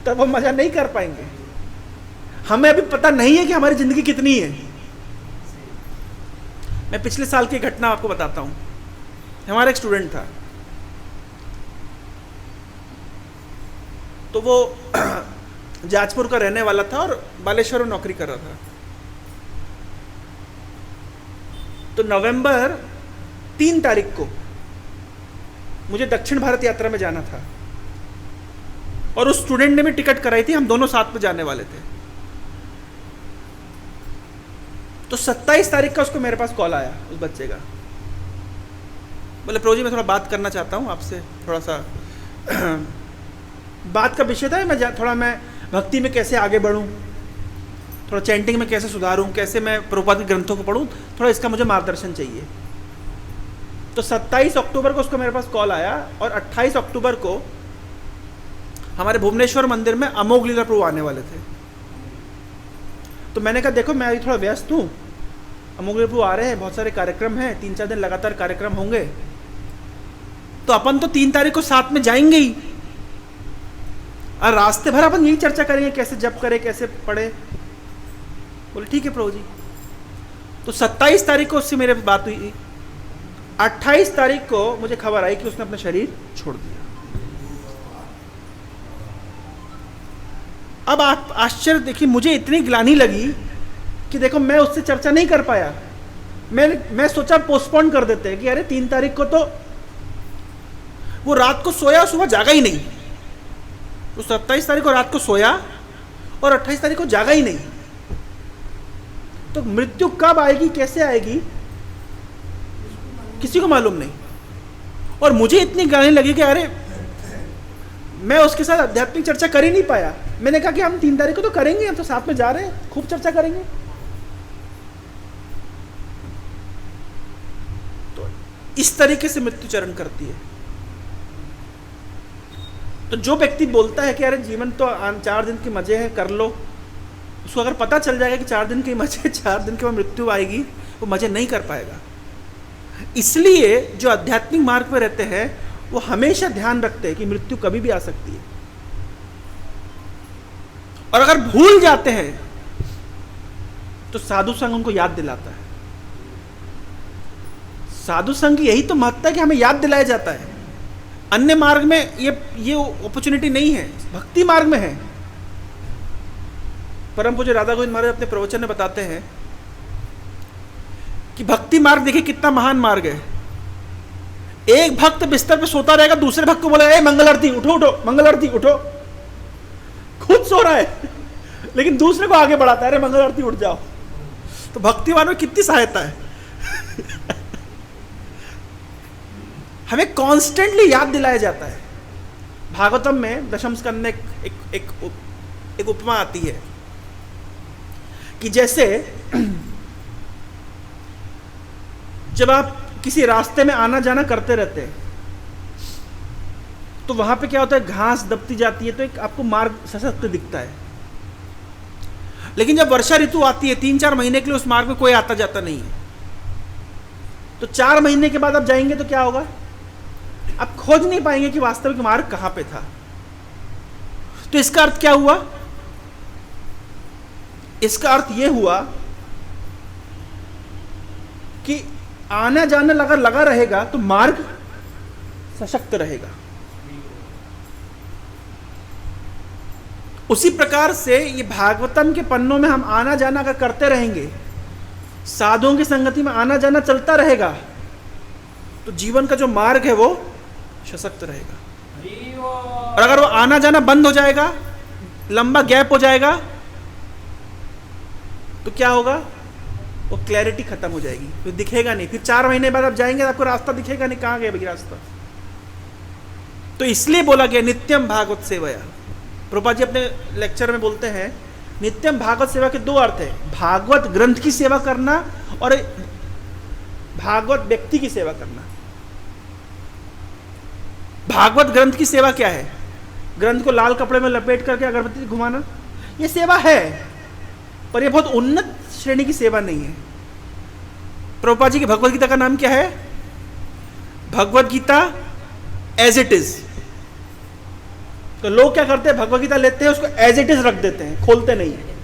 तब वो मजा नहीं कर पाएंगे। हमें अभी पता नहीं है कि हमारी जिंदगी कितनी है। मैं पिछले साल की घटना आपको बताता हूं। हमारा एक स्टूडेंट था, तो वो जाजपुर का रहने वाला था और बालेश्वर में नौकरी कर रहा था। तो नवंबर 3 तारीख को मुझे दक्षिण भारत यात्रा में जाना था, और उस स्टूडेंट ने भी टिकट कराई थी, हम दोनों साथ में जाने वाले थे। तो 27 तारीख का उसको मेरे पास कॉल आया, उस बच्चे का। बोले प्रो जी, मैं थोड़ा बात करना चाहता हूँ आपसे, थोड़ा सा बात का विषय था, मैं भक्ति में कैसे आगे बढ़ूँ, थोड़ा चैंटिंग में कैसे सुधारूँ, कैसे मैं प्रभुपाद के ग्रंथों को पढ़ूँ, थोड़ा इसका मुझे मार्गदर्शन चाहिए। तो 27 अक्टूबर को उसको मेरे पास कॉल आया, और 28 अक्टूबर को हमारे भुवनेश्वर मंदिर में अमोघ लीला प्रभु आने वाले थे। तो मैंने कहा देखो, मैं अभी थोड़ा व्यस्त हूँ, अमोघ लीला प्रभु आ रहे हैं, बहुत सारे कार्यक्रम हैं, 3-4 दिन लगातार कार्यक्रम होंगे, तो अपन तो 3 तारीख को साथ में जाएंगे ही, और रास्ते भर अपन यही चर्चा करेंगे, कैसे जप करें, कैसे पढ़े। बोले ठीक है प्रभु जी। तो 27 तारीख को उससे मेरे बात हुई। 28 तारीख को मुझे खबर आई कि उसने अपना शरीर छोड़ दिया। अब आप आश्चर्य देखिए, मुझे इतनी ग्लानि लगी कि देखो मैं उससे चर्चा नहीं कर पाया। मैं सोचा पोस्टपोन कर देते हैं कि अरे 3 तारीख को तो वो रात को सोया, सुबह जागा ही नहीं। तो 27 तारीख को रात को सोया और 28 तारीख को जागा ही नहीं। तो मृत्यु कब आएगी, कैसे आएगी, किसी को मालूम नहीं। और मुझे इतनी ग्लानि लगी कि अरे मैं उसके साथ आध्यात्मिक चर्चा कर ही नहीं पाया। मैंने कहा कि हम 3 तारीख को तो करेंगे, हम तो साथ में जा रहे हैं, खूब चर्चा करेंगे। तो इस तरीके से मृत्यु चरण करती है। तो जो व्यक्ति बोलता है कि अरे जीवन तो 4 दिन के मजे हैं, कर लो, उसको अगर पता चल जाएगा कि 4 दिन के मजे, 4 दिन के बाद मृत्यु आएगी, वो मजे नहीं कर पाएगा। इसलिए जो आध्यात्मिक मार्ग पर रहते हैं वो हमेशा ध्यान रखते हैं कि मृत्यु कभी भी आ सकती है। और अगर भूल जाते हैं तो साधु संघ उनको याद दिलाता है। साधु संघ की यही तो महत्ता है कि हमें याद दिलाया जाता है। अन्य मार्ग में ये अपॉर्चुनिटी नहीं है, भक्ति मार्ग में है। परम पूज्य राधा गोविंद महाराज अपने प्रवचन में बताते हैं कि भक्ति मार्ग देखिए कितना महान मार्ग है। एक भक्त बिस्तर पे सोता रहेगा, दूसरे भक्त को बोलेगा ए मंगल आरती उठो उठो, मंगल आरती उठो। खुद सो रहा है लेकिन दूसरे को आगे बढ़ाता है, अरे मंगल आरती उठ जाओ। तो भक्तिवान में कितनी सहायता है। हमें कॉन्स्टेंटली याद दिलाया जाता है। भागवतम में दशम स्कंद में एक उपमा आती है कि जैसे जब आप किसी रास्ते में आना जाना करते रहते हैं तो वहां पे क्या होता है, घास दबती जाती है तो एक आपको मार्ग सशक्त दिखता है। लेकिन जब वर्षा ऋतु आती है 3-4 महीने के लिए उस मार्ग में कोई आता जाता नहीं है। तो 4 महीने के बाद आप जाएंगे तो क्या होगा, आप खोज नहीं पाएंगे कि वास्तविक मार्ग कहां पे था। तो इसका अर्थ क्या हुआ? इसका अर्थ यह हुआ कि आना जाना लगा रहेगा तो मार्ग सशक्त रहेगा। उसी प्रकार से ये भागवतम के पन्नों में हम आना जाना अगर करते रहेंगे, साधुओं की संगति में आना जाना चलता रहेगा, तो जीवन का जो मार्ग है वो सशक्त रहेगा। और अगर वो आना जाना बंद हो जाएगा, लंबा गैप हो जाएगा, तो क्या होगा? वो क्लैरिटी खत्म हो जाएगी, फिर दिखेगा नहीं। फिर 4 महीने बाद आप जाएंगे आपको रास्ता दिखेगा नहीं, कहाँ गया भाई रास्ता। तो इसलिए बोला गया नित्यम भागवत सेवया। प्रभुपाद जी अपने लेक्चर में बोलते हैं नित्यम भागवत सेवा के 2 अर्थ है, भागवत ग्रंथ की सेवा करना और भागवत व्यक्ति की सेवा करना। भागवत ग्रंथ की सेवा क्या है? ग्रंथ को लाल कपड़े में लपेट करके अगरबत्ती घुमाना, यह सेवा है, पर यह बहुत उन्नत श्रेणी की सेवा नहीं है। प्रभुपाद जी की भगवत गीता का नाम क्या है? Bhagavad Gita as it is. तो लोग क्या करते हैं, भगवत गीता लेते हैं, उसको एज इट इज रख देते हैं, खोलते नहीं है।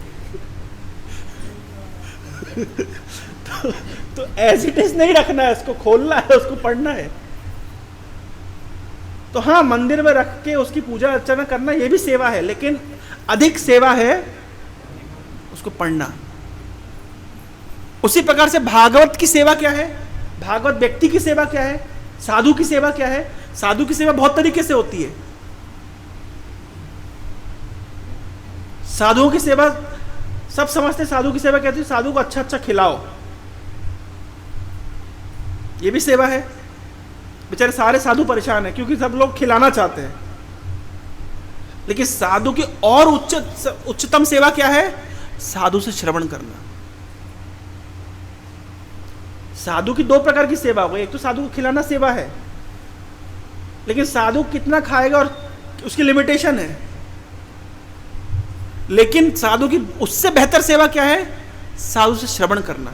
तो एज इट इज नहीं रखना है, उसको खोलना है, उसको पढ़ना है। तो हाँ, मंदिर में रख के उसकी पूजा अर्चना करना यह भी सेवा है, लेकिन अधिक सेवा है उसको पढ़ना। उसी प्रकार से भागवत की सेवा क्या है? भागवत व्यक्ति की सेवा क्या है? साधु की सेवा क्या है? साधु की सेवा बहुत तरीके से होती है। साधुओं की सेवा सब समझते हैं, साधु की सेवा कहती है साधु को अच्छा अच्छा खिलाओ, ये भी सेवा है। बेचारे सारे साधु परेशान है क्योंकि सब लोग खिलाना चाहते हैं, लेकिन साधु की और उच्चतम सेवा क्या है? साधु से श्रवण करना। साधु की 2 प्रकार की सेवा हो गई, एक तो साधु को खिलाना सेवा है, लेकिन साधु कितना खाएगा और उसकी लिमिटेशन है। लेकिन साधु की उससे बेहतर सेवा क्या है? साधु से श्रवण करना।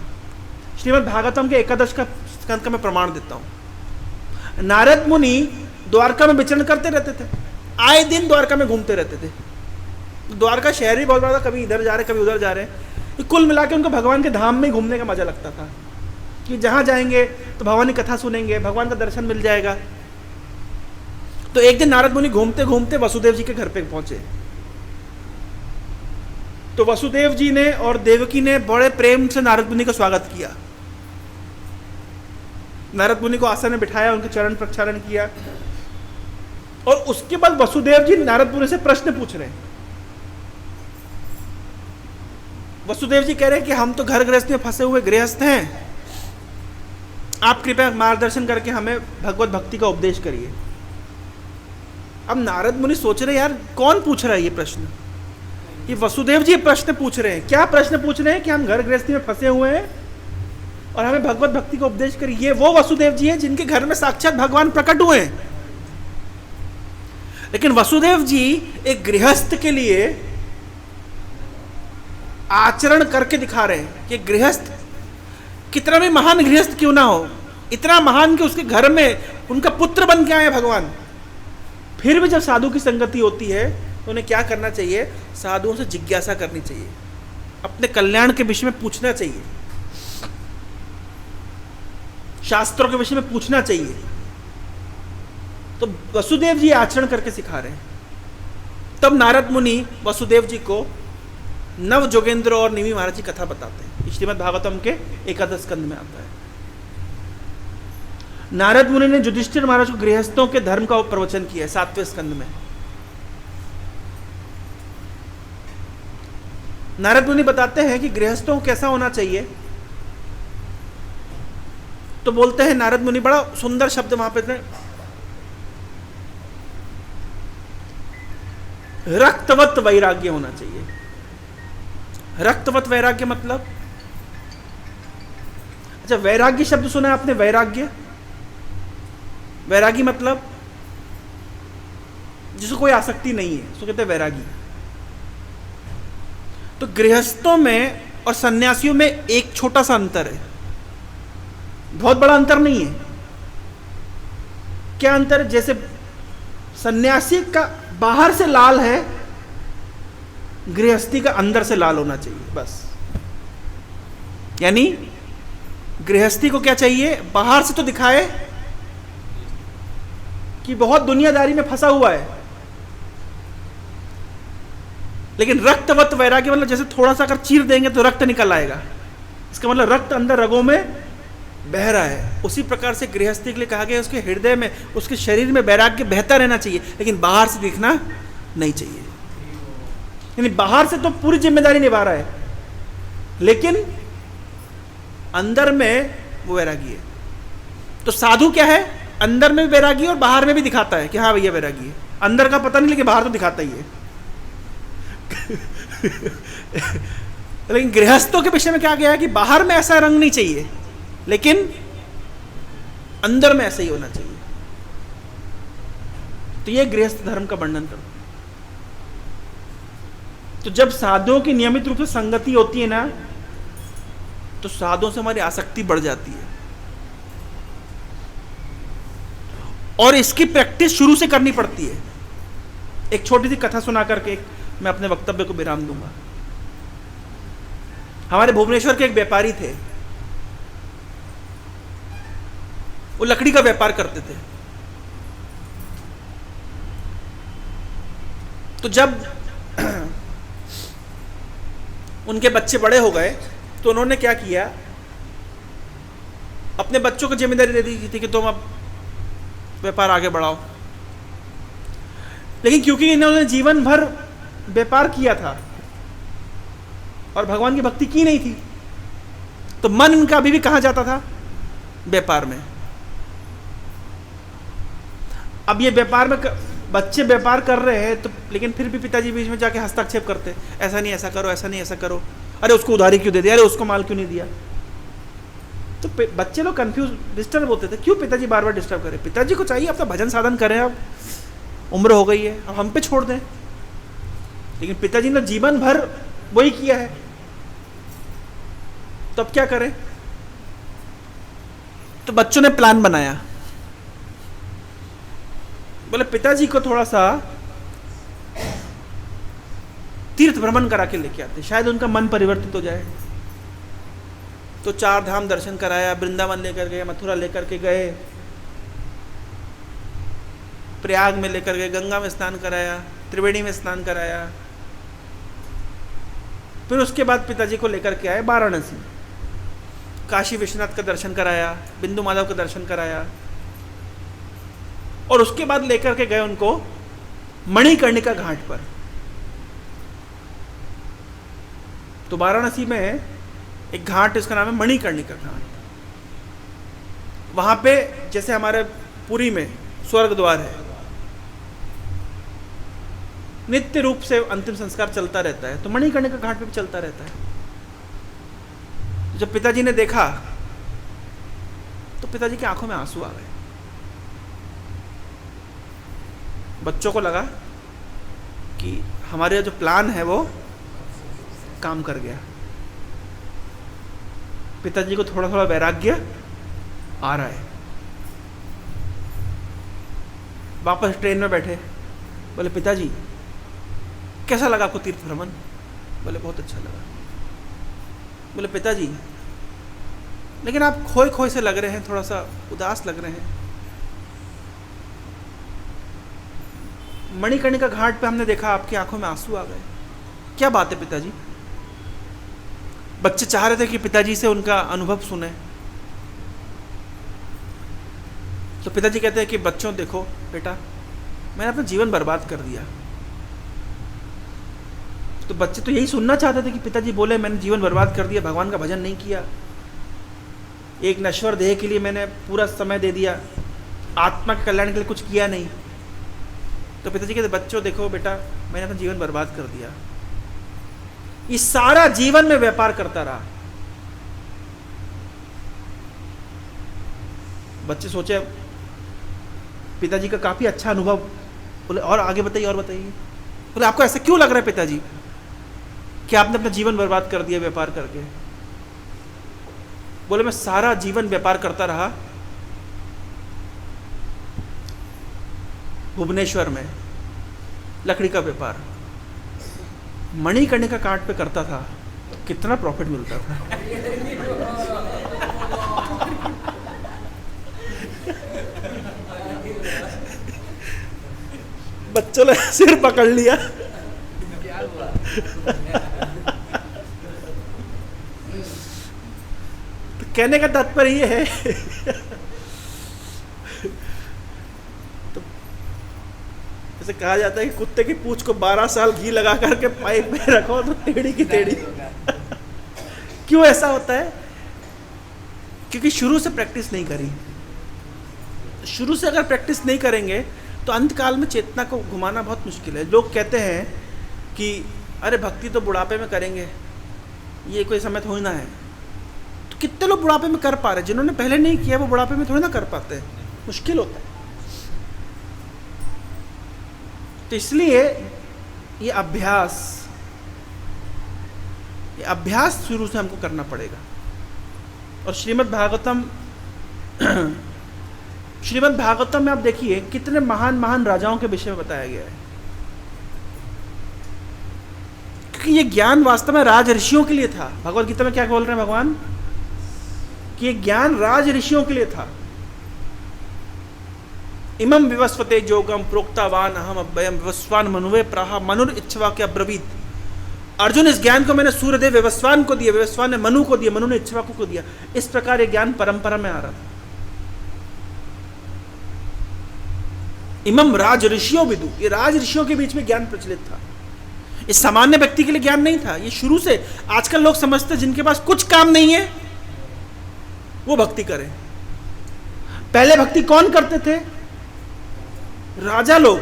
श्रीमद् भागवतम के 11 का स्कंद का मैं प्रमाण देता हूं। नारद मुनि द्वारका में विचरण करते रहते थे, आए दिन द्वारका में घूमते रहते थे। द्वारका शहर ही बहुत बड़ा था, कभी इधर जा रहे कभी उधर जा रहे। कुल मिला के उनको भगवान के धाम में घूमने का मजा लगता था कि जहां जाएंगे तो भगवान की कथा सुनेंगे, भगवान का दर्शन मिल जाएगा। तो एक दिन नारद मुनि घूमते घूमते वसुदेव जी के घर पे पहुंचे। तो वसुदेव जी ने और देवकी ने बड़े प्रेम से नारद मुनि का स्वागत किया। नारद मुनि को आसन में बिठाया, उनके चरण प्रक्षालन किया, और उसके बाद वसुदेव जी नारद मुनि से प्रश्न पूछ रहे हैं। वसुदेव जी कह रहे हैं कि हम तो घर गृहस्थी में फंसे हुए गृहस्थ हैं, आप कृपया मार्गदर्शन करके हमें भगवत भक्ति का उपदेश करिए। अब नारद मुनि सोच रहे यार कौन पूछ रहा है ये प्रश्न? ये वसुदेव जी प्रश्न पूछ रहे हैं। क्या प्रश्न पूछ रहे हैं? कि हम घर गृहस्थी में फंसे हुए हैं और हमें भगवत भक्ति का उपदेश करिए। ये वो वसुदेव जी हैं जिनके घर में साक्षात भगवान प्रकट हुए हैं। लेकिन वसुदेव जी एक गृहस्थ के लिए आचरण करके दिखा रहे हैं कि गृहस्थ कितना भी महान गृहस्थ क्यों ना हो, इतना महान कि उसके घर में उनका पुत्र बन के आए भगवान, फिर भी जब साधु की संगति होती है तो उन्हें क्या करना चाहिए? साधुओं से जिज्ञासा करनी चाहिए, अपने कल्याण के विषय में पूछना चाहिए, शास्त्रों के विषय में पूछना चाहिए। तो वसुदेव जी आचरण करके सिखा रहे हैं। तब नारद मुनि वसुदेव जी को नव जोगेंद्र और निमि महाराज की कथा बताते हैं। श्रीमद् भागवतम के 11 स्कंद में आता है। नारद मुनि ने युधिष्ठिर महाराज को गृहस्थों के धर्म का प्रवचन किया है 7वें स्कंद में। नारद मुनि बताते हैं कि गृहस्थों को कैसा होना चाहिए। तो बोलते हैं नारद मुनि, बड़ा सुंदर शब्द वहां पे, रक्तवत वैराग्य होना चाहिए। रक्तवत वैराग्य मतलब, अच्छा वैराग्य शब्द सुना है आपने? वैराग्य, वैरागी मतलब जिसको कोई आसक्ति नहीं है, उसको कहते हैं वैरागी। तो गृहस्थों में और सन्यासियों में एक छोटा सा अंतर है, बहुत बड़ा अंतर नहीं है। क्या अंतर है? जैसे सन्यासी का बाहर से लाल है, गृहस्थी का अंदर से लाल होना चाहिए बस। यानी गृहस्थी को क्या चाहिए, बाहर से तो दिखाए कि बहुत दुनियादारी में फंसा हुआ है, लेकिन रक्तवत वैराग्य मतलब जैसे थोड़ा सा अगर चीर देंगे तो रक्त निकल आएगा, इसका मतलब रक्त अंदर रगों में बह रहा है। उसी प्रकार से गृहस्थी के लिए कहा गया उसके हृदय में, उसके शरीर में वैराग्य बहता रहना चाहिए, लेकिन बाहर से दिखना नहीं चाहिए। यानी बाहर से तो पूरी जिम्मेदारी निभा रहा है, लेकिन अंदर में वो वैरागी है। तो साधु क्या है, अंदर में भी वैरागी और बाहर में भी दिखाता है कि हाँ भैया वैरागी है। अंदर का पता नहीं, लेकिन बाहर तो दिखाता ही है। लेकिन गृहस्थों के विषय में क्या गया है कि बाहर में ऐसा रंग नहीं चाहिए, लेकिन अंदर में ऐसा ही होना चाहिए। तो ये गृहस्थ धर्म का वर्णन करो। तो जब साधुओं की नियमित रूप से संगति होती है ना, तो साधुओं से हमारी आसक्ति बढ़ जाती है, और इसकी प्रैक्टिस शुरू से करनी पड़ती है। एक छोटी सी कथा सुना करके मैं अपने वक्तव्य को विराम दूंगा। हमारे भुवनेश्वर के एक व्यापारी थे, वो लकड़ी का व्यापार करते थे। तो जब उनके बच्चे बड़े हो गए तो उन्होंने क्या किया, अपने बच्चों को जिम्मेदारी दे दी थी कि तुम अब व्यापार आगे बढ़ाओ। लेकिन क्योंकि इन्होंने जीवन भर व्यापार किया था और भगवान की भक्ति की नहीं थी, तो मन इनका अभी भी कहाँ जाता था, व्यापार में। अब ये व्यापार में बच्चे व्यापार कर रहे हैं, तो लेकिन फिर भी पिताजी बीच में जाके हस्तक्षेप करते, ऐसा नहीं ऐसा करो, ऐसा नहीं ऐसा करो, अरे उसको उधारी क्यों दे दिया, अरे उसको माल क्यों नहीं दिया। तो बच्चे लोग कंफ्यूज, डिस्टर्ब होते थे, क्यों पिताजी बार बार डिस्टर्ब करें। पिताजी को चाहिए अपना भजन साधन करें, अब उम्र हो गई है, अब हम पे छोड़ दें। लेकिन पिताजी ने जीवन भर वही किया है, तो अब क्या करें। तो बच्चों ने प्लान बनाया, बोले पिताजी को थोड़ा सा तीर्थ भ्रमण करा के लेके आते, शायद उनका मन परिवर्तित हो जाए। तो 4 धाम दर्शन कराया, वृंदावन लेकर गए, मथुरा लेकर के गए, प्रयाग में लेकर गए, गंगा में स्नान कराया, त्रिवेणी में स्नान कराया। फिर उसके बाद पिताजी को लेकर के आए वाराणसी, काशी विश्वनाथ का दर्शन कराया, बिंदु माधव का दर्शन कराया, और उसके बाद लेकर के गए उनको मणिकर्णिका घाट पर। तो वाराणसी में एक घाट, इसका नाम है मणिकर्णिका घाट। वहां पे जैसे हमारे पुरी में स्वर्ग द्वार है, नित्य रूप से अंतिम संस्कार चलता रहता है, तो मणिकर्णिका घाट पे भी चलता रहता है। जब पिताजी ने देखा तो पिताजी की आंखों में आंसू आ गए। बच्चों को लगा कि हमारे जो प्लान है वो काम कर गया। पिताजी को थोड़ा थोड़ा वैराग्य आ रहा है। वापस ट्रेन में बैठे, बोले पिताजी कैसा लगा आपको तीर्थ भ्रमण। बोले बहुत अच्छा लगा। बोले पिताजी लेकिन आप खोए खोए से लग रहे हैं, थोड़ा सा उदास लग रहे हैं। मणिकर्णिका घाट पे हमने देखा आपकी आंखों में आंसू आ गए, क्या बात है पिताजी। बच्चे चाह रहे थे कि पिताजी से उनका अनुभव सुने। तो पिताजी कहते हैं कि बच्चों देखो बेटा, मैंने अपना जीवन बर्बाद कर दिया। तो बच्चे तो यही सुनना चाहते थे कि पिताजी बोले मैंने जीवन बर्बाद कर दिया, भगवान का भजन नहीं किया, एक नश्वर देह के लिए मैंने पूरा समय दे दिया, आत्मा के कल्याण के लिए कुछ किया नहीं। तो पिताजी कहते बच्चों देखो बेटा, मैंने अपना जीवन बर्बाद कर दिया, इस सारा जीवन में व्यापार करता रहा। बच्चे सोचे पिताजी का काफी अच्छा अनुभव। बोले और आगे बताइए, और बताइए। बोले आपको ऐसा क्यों लग रहा है पिताजी कि आपने अपना जीवन बर्बाद कर दिया व्यापार करके। बोले मैं सारा जीवन व्यापार करता रहा, भुवनेश्वर में लकड़ी का व्यापार, मणिकर्णिका काट पे करता था तो कितना प्रॉफिट मिलता था। बच्चों ने सिर पकड़ लिया। तो कहने का तात्पर्य ये है तो जैसे कहा जाता है कि कुत्ते की पूंछ को 12 साल घी लगा करके पाइप में रखो तो टेढ़ी की टेढ़ी। क्यों ऐसा होता है? क्योंकि शुरू से प्रैक्टिस नहीं करी। शुरू से अगर प्रैक्टिस नहीं करेंगे तो अंत काल में चेतना को घुमाना बहुत मुश्किल है। लोग कहते हैं कि अरे भक्ति तो बुढ़ापे में करेंगे, ये कोई समय थोड़ी ना है। तो कितने लोग बुढ़ापे में कर पा रहे हैं? जिन्होंने पहले नहीं किया वो बुढ़ापे में थोड़ी ना कर पाते हैं, मुश्किल होता है। तो इसलिए ये अभ्यास शुरू से हमको करना पड़ेगा। और श्रीमद् भागवतम में आप देखिए कितने महान महान राजाओं के विषय में बताया गया है, क्योंकि ये ज्ञान वास्तव में राज ऋषियों के लिए था। भगवद गीता में क्या बोल रहे हैं भगवान? कि ये ज्ञान राज ऋषियों के लिए था। इमं विवस्वते जोगम प्रोक्तावान अहम अव्ययम विवस्वान मनुवे प्राह मनुर इच्छवा के अब्रवीत। अर्जुन, इस ज्ञान को मैंने सूर्यदेव विवस्वान को दिया, विवस्वान ने मनु को दिया, मनु ने इच्छवाकु को दिया। इस प्रकार ये ज्ञान परंपरा में आ रहा था। इमम राज ऋषियों विदु, ये राज ऋषियों के बीच में ज्ञान प्रचलित था। इस सामान्य व्यक्ति के लिए ज्ञान नहीं था। ये शुरू से, आजकल लोग समझते जिनके पास कुछ काम नहीं है वो भक्ति करें। पहले भक्ति कौन करते थे? राजा लोग।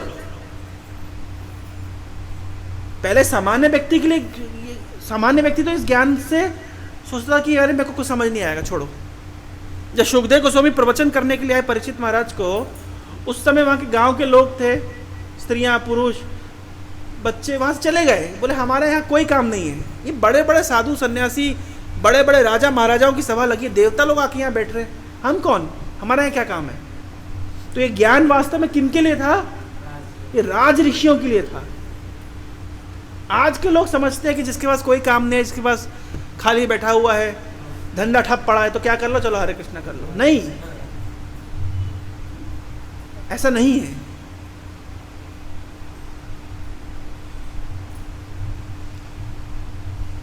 पहले सामान्य व्यक्ति के लिए, सामान्य व्यक्ति तो इस ज्ञान से सोचता था कि अरे मेरे को कुछ समझ नहीं आएगा, छोड़ो। जब सुखदेव गोस्वामी प्रवचन करने के लिए आए परीक्षित महाराज को, उस समय वहां के गांव के लोग थे, स्त्रियां, पुरुष, बच्चे, वहां से चले गए। बोले हमारे यहाँ कोई काम नहीं है। ये बड़े बड़े साधु सन्यासी, बड़े बड़े राजा महाराजाओं की सभा लगी, देवता लोग आके यहाँ बैठ रहे, हम कौन, हमारे यहाँ क्या काम है? तो ये ज्ञान वास्तव में किनके लिए था? ये राज ऋषियों के लिए था। आज के लोग समझते हैं कि जिसके पास कोई काम नहीं है, जिसके पास खाली बैठा हुआ है, धंधा ठप पड़ा है, तो क्या कर लो, चलो हरे कृष्णा कर लो। नहीं, ऐसा नहीं है।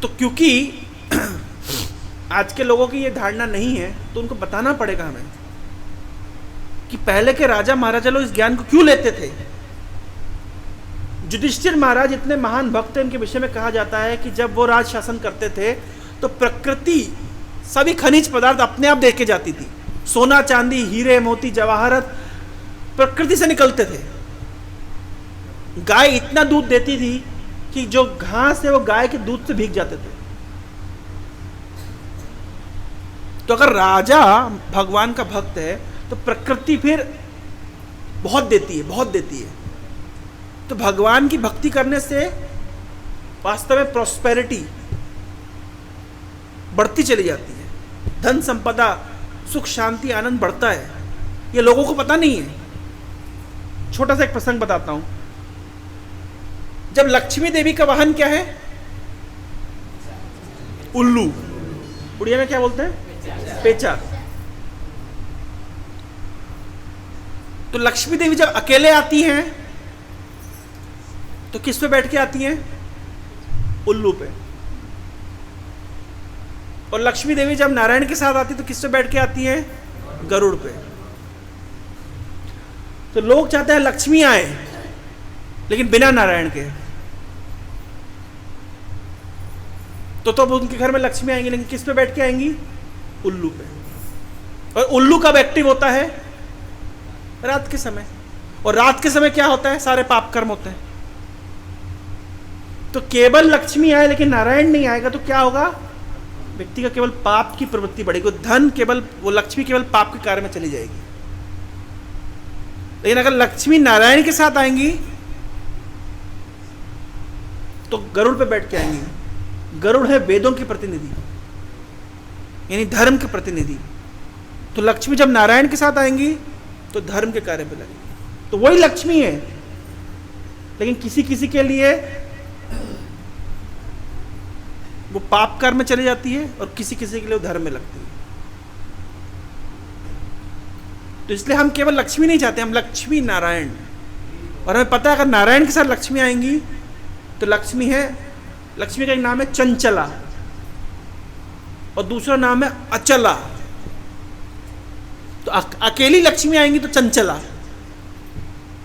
तो क्योंकि आज के लोगों की ये धारणा नहीं है, तो उनको बताना पड़ेगा हमें कि पहले के राजा महाराजा लोग इस ज्ञान को क्यों लेते थे। युधिष्ठिर महाराज इतने महान भक्त हैं, इनके विषय में कहा जाता है कि जब वो राज शासन करते थे तो प्रकृति सभी खनिज पदार्थ अपने आप देके जाती थी। सोना, चांदी, हीरे, मोती, जवाहरत प्रकृति से निकलते थे। गाय इतना दूध देती थी कि जो घास है वो गाय के दूध से भीग जाते थे। तो अगर राजा भगवान का भक्त है तो प्रकृति फिर बहुत देती है, बहुत देती है। तो भगवान की भक्ति करने से वास्तव में प्रॉस्पेरिटी बढ़ती चली जाती है, धन संपदा, सुख, शांति, आनंद बढ़ता है। ये लोगों को पता नहीं है। छोटा सा एक प्रसंग बताता हूं। जब लक्ष्मी देवी का वाहन क्या है? उल्लू। उड़िया में क्या बोलते हैं? पेचा। तो लक्ष्मी देवी जब अकेले आती हैं तो किस पे बैठ के आती हैं? उल्लू पे। और लक्ष्मी देवी जब नारायण के साथ आती तो किस पे बैठ के आती हैं? गरुड़ पे। तो लोग चाहते हैं लक्ष्मी आए लेकिन बिना नारायण के। तो उनके घर में लक्ष्मी आएंगी लेकिन किस पे बैठ के आएंगी? उल्लू पे। और उल्लू कब एक्टिव होता है? रात के समय। और रात के समय क्या होता है? सारे पाप कर्म होते हैं। तो केवल लक्ष्मी आए लेकिन नारायण नहीं आएगा तो क्या होगा? व्यक्ति का केवल पाप की प्रवृत्ति बढ़ेगी। धन केवल, वो लक्ष्मी केवल पाप के कार्य में चली जाएगी। लेकिन अगर लक्ष्मी नारायण के साथ आएंगी तो गरुड़ पे बैठ के आएंगी। गरुड़ है वेदों के प्रतिनिधि, यानी धर्म के प्रतिनिधि। तो लक्ष्मी जब नारायण के साथ आएंगी तो धर्म के कार्य पे लगेगी। तो वही लक्ष्मी है। लेकिन किसी किसी के लिए वो पाप कर्म में चली जाती है और किसी किसी के लिए वो धर्म में लगती है। तो इसलिए हम केवल लक्ष्मी नहीं चाहते, हम लक्ष्मी नारायण। और हमें पता है अगर नारायण के साथ लक्ष्मी आएंगी तो लक्ष्मी है, लक्ष्मी का एक नाम है चंचला और दूसरा नाम है अचला। तो अकेली लक्ष्मी आएंगी तो चंचला,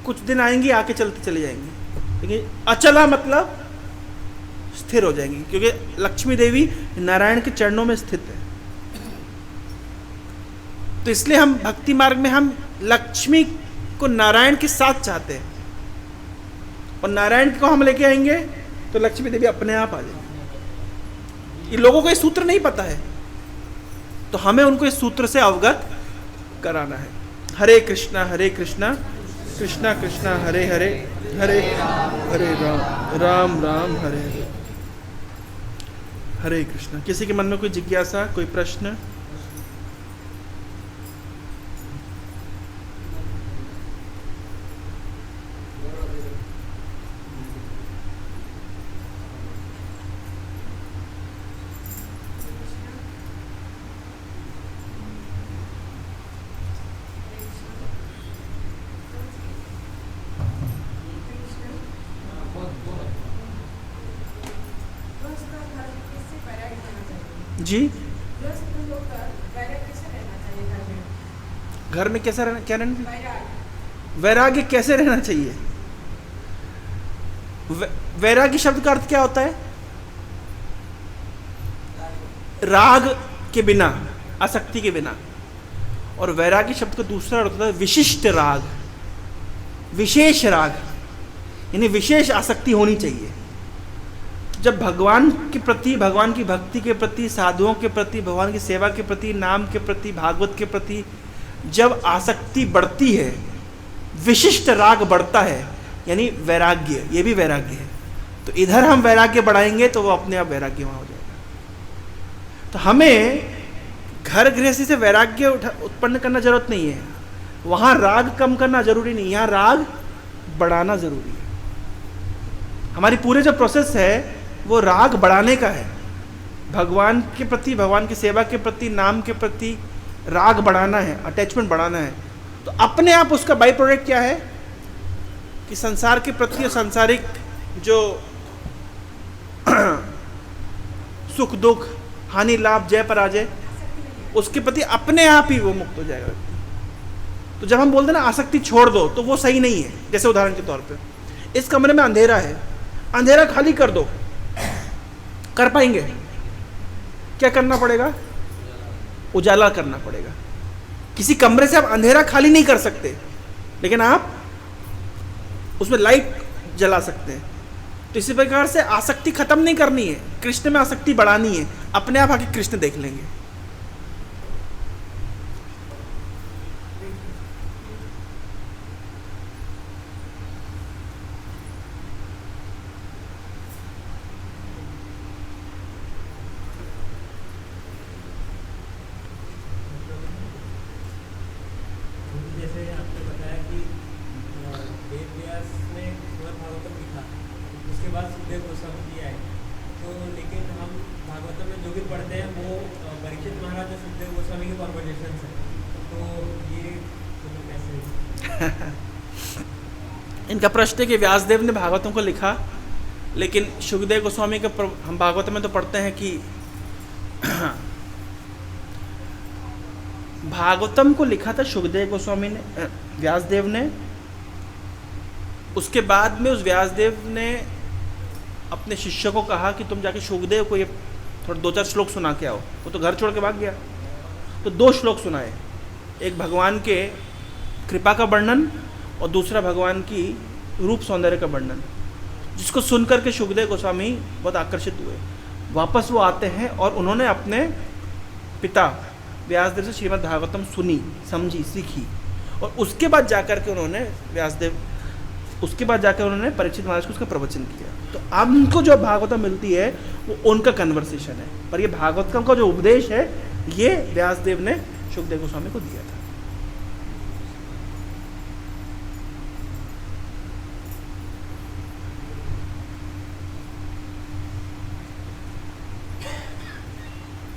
कुछ दिन आएंगी आके चलते चले जाएंगी, लेकिन अचला मतलब स्थिर हो जाएंगी, क्योंकि लक्ष्मी देवी नारायण के चरणों में स्थित है। तो इसलिए हम भक्ति मार्ग में हम लक्ष्मी को नारायण के साथ चाहते हैं, और नारायण को हम लेके आएंगे तो लक्ष्मी देवी अपने आप आ जाएंगी। ये लोगों को ये सूत्र नहीं पता है, तो हमें उनको इस सूत्र से अवगत कराना है। हरे कृष्णा कृष्णा कृष्णा हरे हरे, हरे हरे राम, राम राम हरे हरे। हरे कृष्णा। किसी के मन में कोई जिज्ञासा, कोई प्रश्न? जी, घर में कैसा रहना, क्या रहना चाहिए? वैराग्य कैसे रहना चाहिए? वैराग्य शब्द का अर्थ क्या होता है? राग के बिना, आसक्ति के बिना। और वैराग्य शब्द का दूसरा अर्थ होता है विशिष्ट राग, विशेष राग, यानी विशेष आसक्ति होनी चाहिए। जब भगवान के प्रति, भगवान की भक्ति के प्रति, साधुओं के प्रति, भगवान की सेवा के प्रति, नाम के प्रति, भागवत के प्रति जब आसक्ति बढ़ती है, विशिष्ट राग बढ़ता है, यानी वैराग्य, ये भी वैराग्य है। तो इधर हम वैराग्य बढ़ाएंगे तो वो अपने आप वैराग्य वहाँ हो जाएगा। तो हमें घर गृहस्थी से वैराग्य उत्पन्न करना जरूरत नहीं है, वहाँ राग कम करना जरूरी नहीं, यहाँ राग बढ़ाना जरूरी है। हमारी पूरे जो प्रोसेस है वो राग बढ़ाने का है, भगवान के प्रति, भगवान की सेवा के प्रति, नाम के प्रति राग बढ़ाना है, अटैचमेंट बढ़ाना है। तो अपने आप उसका बाई प्रोडक्ट क्या है कि संसार के प्रति और सांसारिक जो सुख दुख, हानि लाभ, जय पराजय, उसके प्रति अपने आप ही वो मुक्त हो जाएगा। तो जब हम बोलते हैं ना आसक्ति छोड़ दो, तो वो सही नहीं है। जैसे उदाहरण के तौर पे इस कमरे में अंधेरा है, अंधेरा खाली कर दो, कर पाएंगे? क्या करना पड़ेगा? उजाला करना पड़ेगा। किसी कमरे से आप अंधेरा खाली नहीं कर सकते, लेकिन आप उसमें लाइट जला सकते हैं। तो इसी प्रकार से आसक्ति खत्म नहीं करनी है, कृष्ण में आसक्ति बढ़ानी है, अपने आप आके कृष्ण देख लेंगे। इनका प्रश्न है कि व्यासदेव ने भागवतों को लिखा, लेकिन सुखदेव गोस्वामी का हम भागवत में तो पढ़ते हैं कि भागवतम को लिखा था सुखदेव गोस्वामी ने, व्यासदेव ने। उसके बाद में उस व्यासदेव ने अपने शिष्य को कहा कि तुम जाके सुखदेव को ये थोड़ा 2-4 श्लोक सुना के आओ। वो तो घर छोड़ के भाग गया। तो 2 श्लोक सुनाए, एक भगवान के कृपा का वर्णन और दूसरा भगवान की रूप सौंदर्य का वर्णन, जिसको सुनकर के सुखदेव गोस्वामी बहुत आकर्षित हुए। वापस वो आते हैं और उन्होंने अपने पिता व्यासदेव से श्रीमद् भागवतम सुनी, समझी, सीखी, और उसके बाद जाकर के उन्होंने परीक्षित महाराज को उसका प्रवचन किया। तो अब उनको जो भागवतम मिलती है वो उनका कन्वर्सेशन है, पर ये भागवतम का जो उपदेश है ये व्यासदेव ने सुखदेव गोस्वामी को दिया था।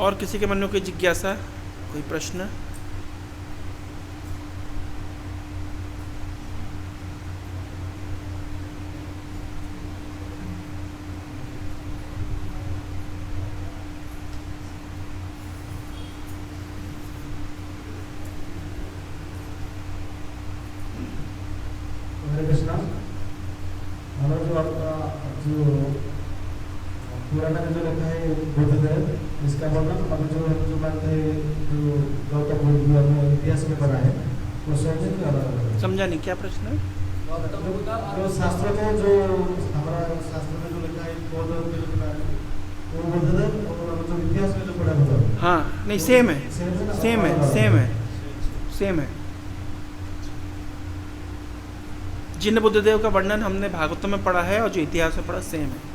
और किसी के मन में कोई जिज्ञासा, कोई प्रश्न? हरे कृष्णा। हमारा जो आपका जो पुराना में जो लिखा है बुद्धदेव, इसका वर्णन अब जो मानते हैं जो गौतम बुद्ध ने इतिहास में पढ़ा है वो समझे क्या? समझा नहीं, क्या प्रश्न है? जो शास्त्र में जो हमारा शास्त्र में जो लिखा है गौतम बुद्ध जो लिखा है वो बुद्धदेव, और जो इतिहास में जो पढ़ा है हाँ, नहीं सेम है, सेम है, सेम है, सेम है। जिन बुद्धदेव का वर्णन हमने भागवतम में पढ़ा है और जो इतिहास में पढ़ा सेम है।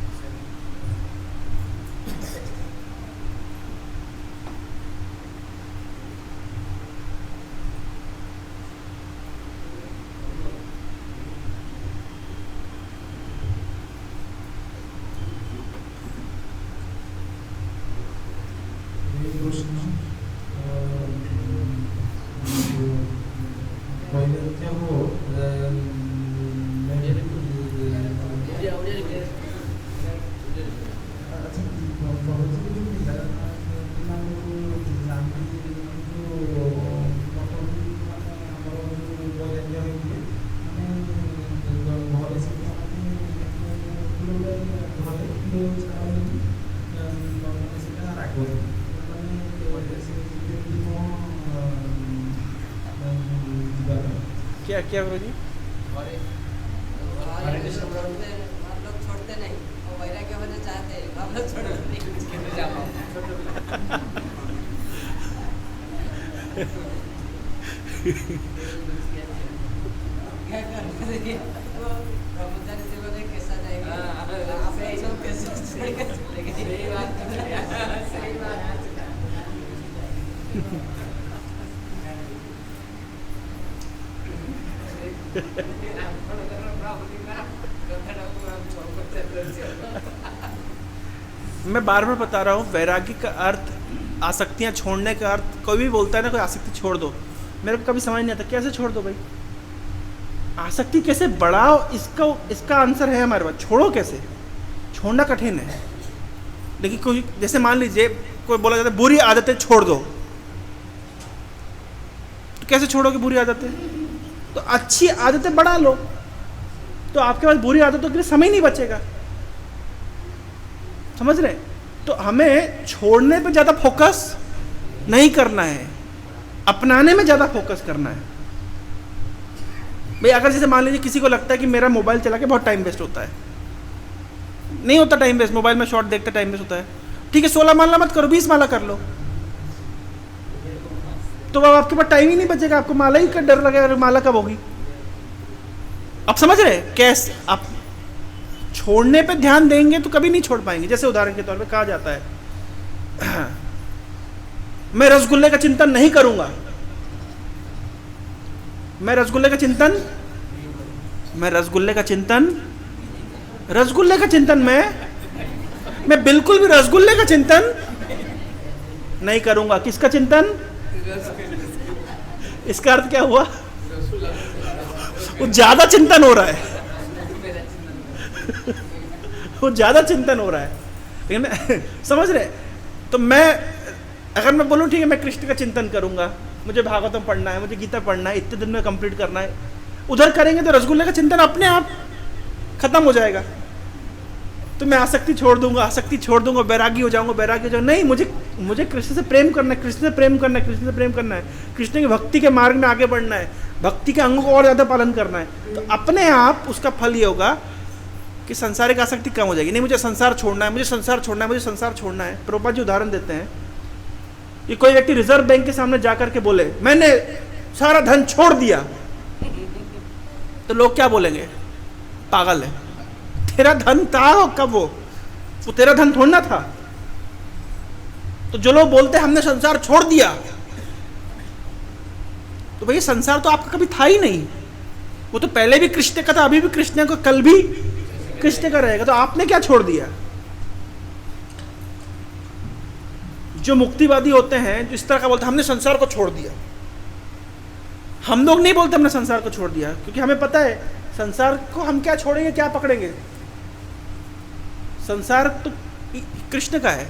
क्या क्या गुरु जी? हम लोग छोड़ते नहीं और वैराग्य होना चाहते हैं, हम लोग छोड़ते नहीं। क्या करते हैं वो ब्रह्मचारी से बोले कैसा जाएगा, आप ऐसा कैसे चलेगा? सही बात है, सही बात है। मैं बार बार बता रहा हूँ, वैराग्य का अर्थ, आसक्तियाँ छोड़ने का अर्थ, कोई भी बोलता है ना कोई आसक्ति छोड़ दो, मेरे को कभी समझ नहीं आता कैसे छोड़ दो भाई, आसक्ति कैसे बढ़ाओ, इसका आंसर है हमारे पास। छोड़ो कैसे? छोड़ना कठिन है, लेकिन कोई जैसे मान लीजिए कोई बोला जाता है बुरी आदतें छोड़ दो, तो कैसे छोड़ोगे बुरी आदतें? तो अच्छी आदतें बढ़ा लो, तो आपके पास बुरी आदतों के लिए समय नहीं बचेगा। समझ रहे? तो हमें छोड़ने पे ज़्यादा फोकस नहीं करना है, अपनाने में ज़्यादा फोकस करना है। भाई अगर जैसे मान लीजिए किसी को लगता है कि मेरा मोबाइल चला के बहुत टाइम वेस्ट होता है, नहीं होता टाइम वेस्ट, मोबाइल में शॉर्ट देखते टाइम वेस्ट होता है, ठीक है 16 माला मत करो, 20 माला कर लो, तो अब आपके पास टाइम ही नहीं बचेगा, आपको माला ही का डर लगेगा, माला कब होगी। आप समझ रहे कैसे? आप छोड़ने पे ध्यान देंगे तो कभी नहीं छोड़ पाएंगे। जैसे उदाहरण के तौर पे कहा जाता है मैं रसगुल्ले का चिंतन नहीं करूंगा, मैं रसगुल्ले का चिंतन मैं बिल्कुल भी रसगुल्ले का चिंतन नहीं करूंगा। किसका चिंतन? इसका अर्थ क्या हुआ? वो ज्यादा चिंतन हो रहा है वो ज्यादा चिंतन हो रहा है। लेकिन समझ रहे? तो मैं अगर मैं बोलूं ठीक है मैं कृष्ण का चिंतन करूंगा, मुझे भागवतम पढ़ना है, मुझे गीता पढ़ना है, इतने दिन में कंप्लीट करना है, उधर करेंगे तो रसगुल्ले का चिंतन अपने आप खत्म हो जाएगा। तो मैं आसक्ति छोड़ दूंगा, बैरागी हो जाऊंगा, नहीं, मुझे कृष्ण से प्रेम करना है, कृष्ण से प्रेम करना है, कृष्ण की भक्ति के मार्ग में आगे बढ़ना है, भक्ति के अंगों को और ज़्यादा पालन करना है। तो अपने आप उसका फल ये होगा कि संसारिक आसक्ति कम हो जाएगी। नहीं मुझे संसार छोड़ना है, मुझे संसार छोड़ना है। प्रभुपाद जी उदाहरण देते हैं कि कोई व्यक्ति रिजर्व बैंक के सामने जाकर के बोले मैंने सारा धन छोड़ दिया, तो लोग क्या बोलेंगे? पागल है, तेरा धन था कब? वो तेरा धन थोड़ना था। तो जो लोग बोलते हैं हमने संसार छोड़ दिया, तो भाई संसार तो आपका कभी था ही नहीं, वो तो पहले भी कृष्ण का था, अभी भी कृष्ण का, कल भी कृष्ण का रहेगा। तो आपने क्या छोड़ दिया? जो मुक्तिवादी होते हैं जो इस तरह का बोलते हैं हमने संसार को छोड़ दिया, हम लोग नहीं बोलते हमने संसार को छोड़ दिया, क्योंकि हमें पता है संसार को हम क्या छोड़ेंगे, क्या पकड़ेंगे। संसार तो कृष्ण का है।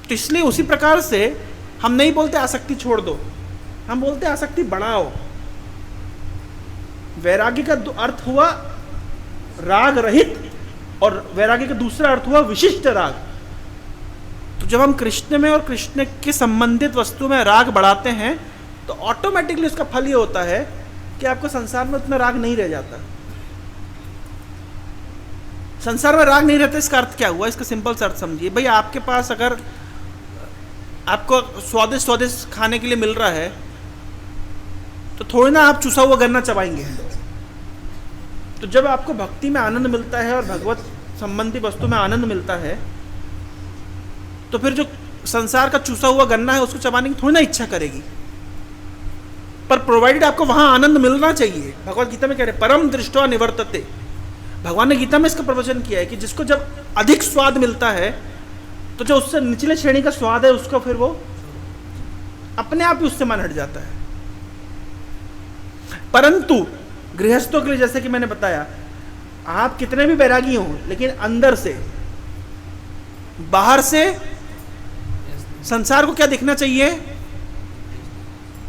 तो इसलिए उसी प्रकार से हम नहीं बोलते आसक्ति छोड़ दो, हम बोलते आसक्ति बढ़ाओ। वैराग्य का अर्थ हुआ राग रहित, और वैराग्य का दूसरा अर्थ हुआ विशिष्ट राग। तो जब हम कृष्ण में और कृष्ण के संबंधित वस्तु में राग बढ़ाते हैं तो ऑटोमेटिकली उसका फल ये होता है कि आपको संसार में उतना राग नहीं रह जाता। संसार में राग नहीं रहता, इसका अर्थ क्या हुआ? इसका सिंपल सा अर्थ समझिए। भाई आपके पास अगर आपको स्वादिष्ट स्वादिष्ट खाने के लिए मिल रहा है तो थोड़ी ना आप चुसा हुआ गन्ना चबाएंगे। तो जब आपको भक्ति में आनंद मिलता है और भगवत संबंधी वस्तु में आनंद मिलता है तो फिर जो संसार का चूसा हुआ गन्ना है उसको चबाने की थोड़ी ना इच्छा करेगी, पर प्रोवाइडेड आपको वहां आनंद मिलना चाहिए। भगवत गीता में कह रहे परम दृष्टवा निवर्तते। भगवान ने गीता में इसका प्रवचन किया है कि जिसको जब अधिक स्वाद मिलता है तो जो उससे निचले श्रेणी का स्वाद है उसको फिर वो अपने आप ही उससे मन हट जाता है। परंतु गृहस्थों के लिए, जैसे कि मैंने बताया, आप कितने भी बैरागी हो लेकिन अंदर से, बाहर से संसार को क्या दिखना चाहिए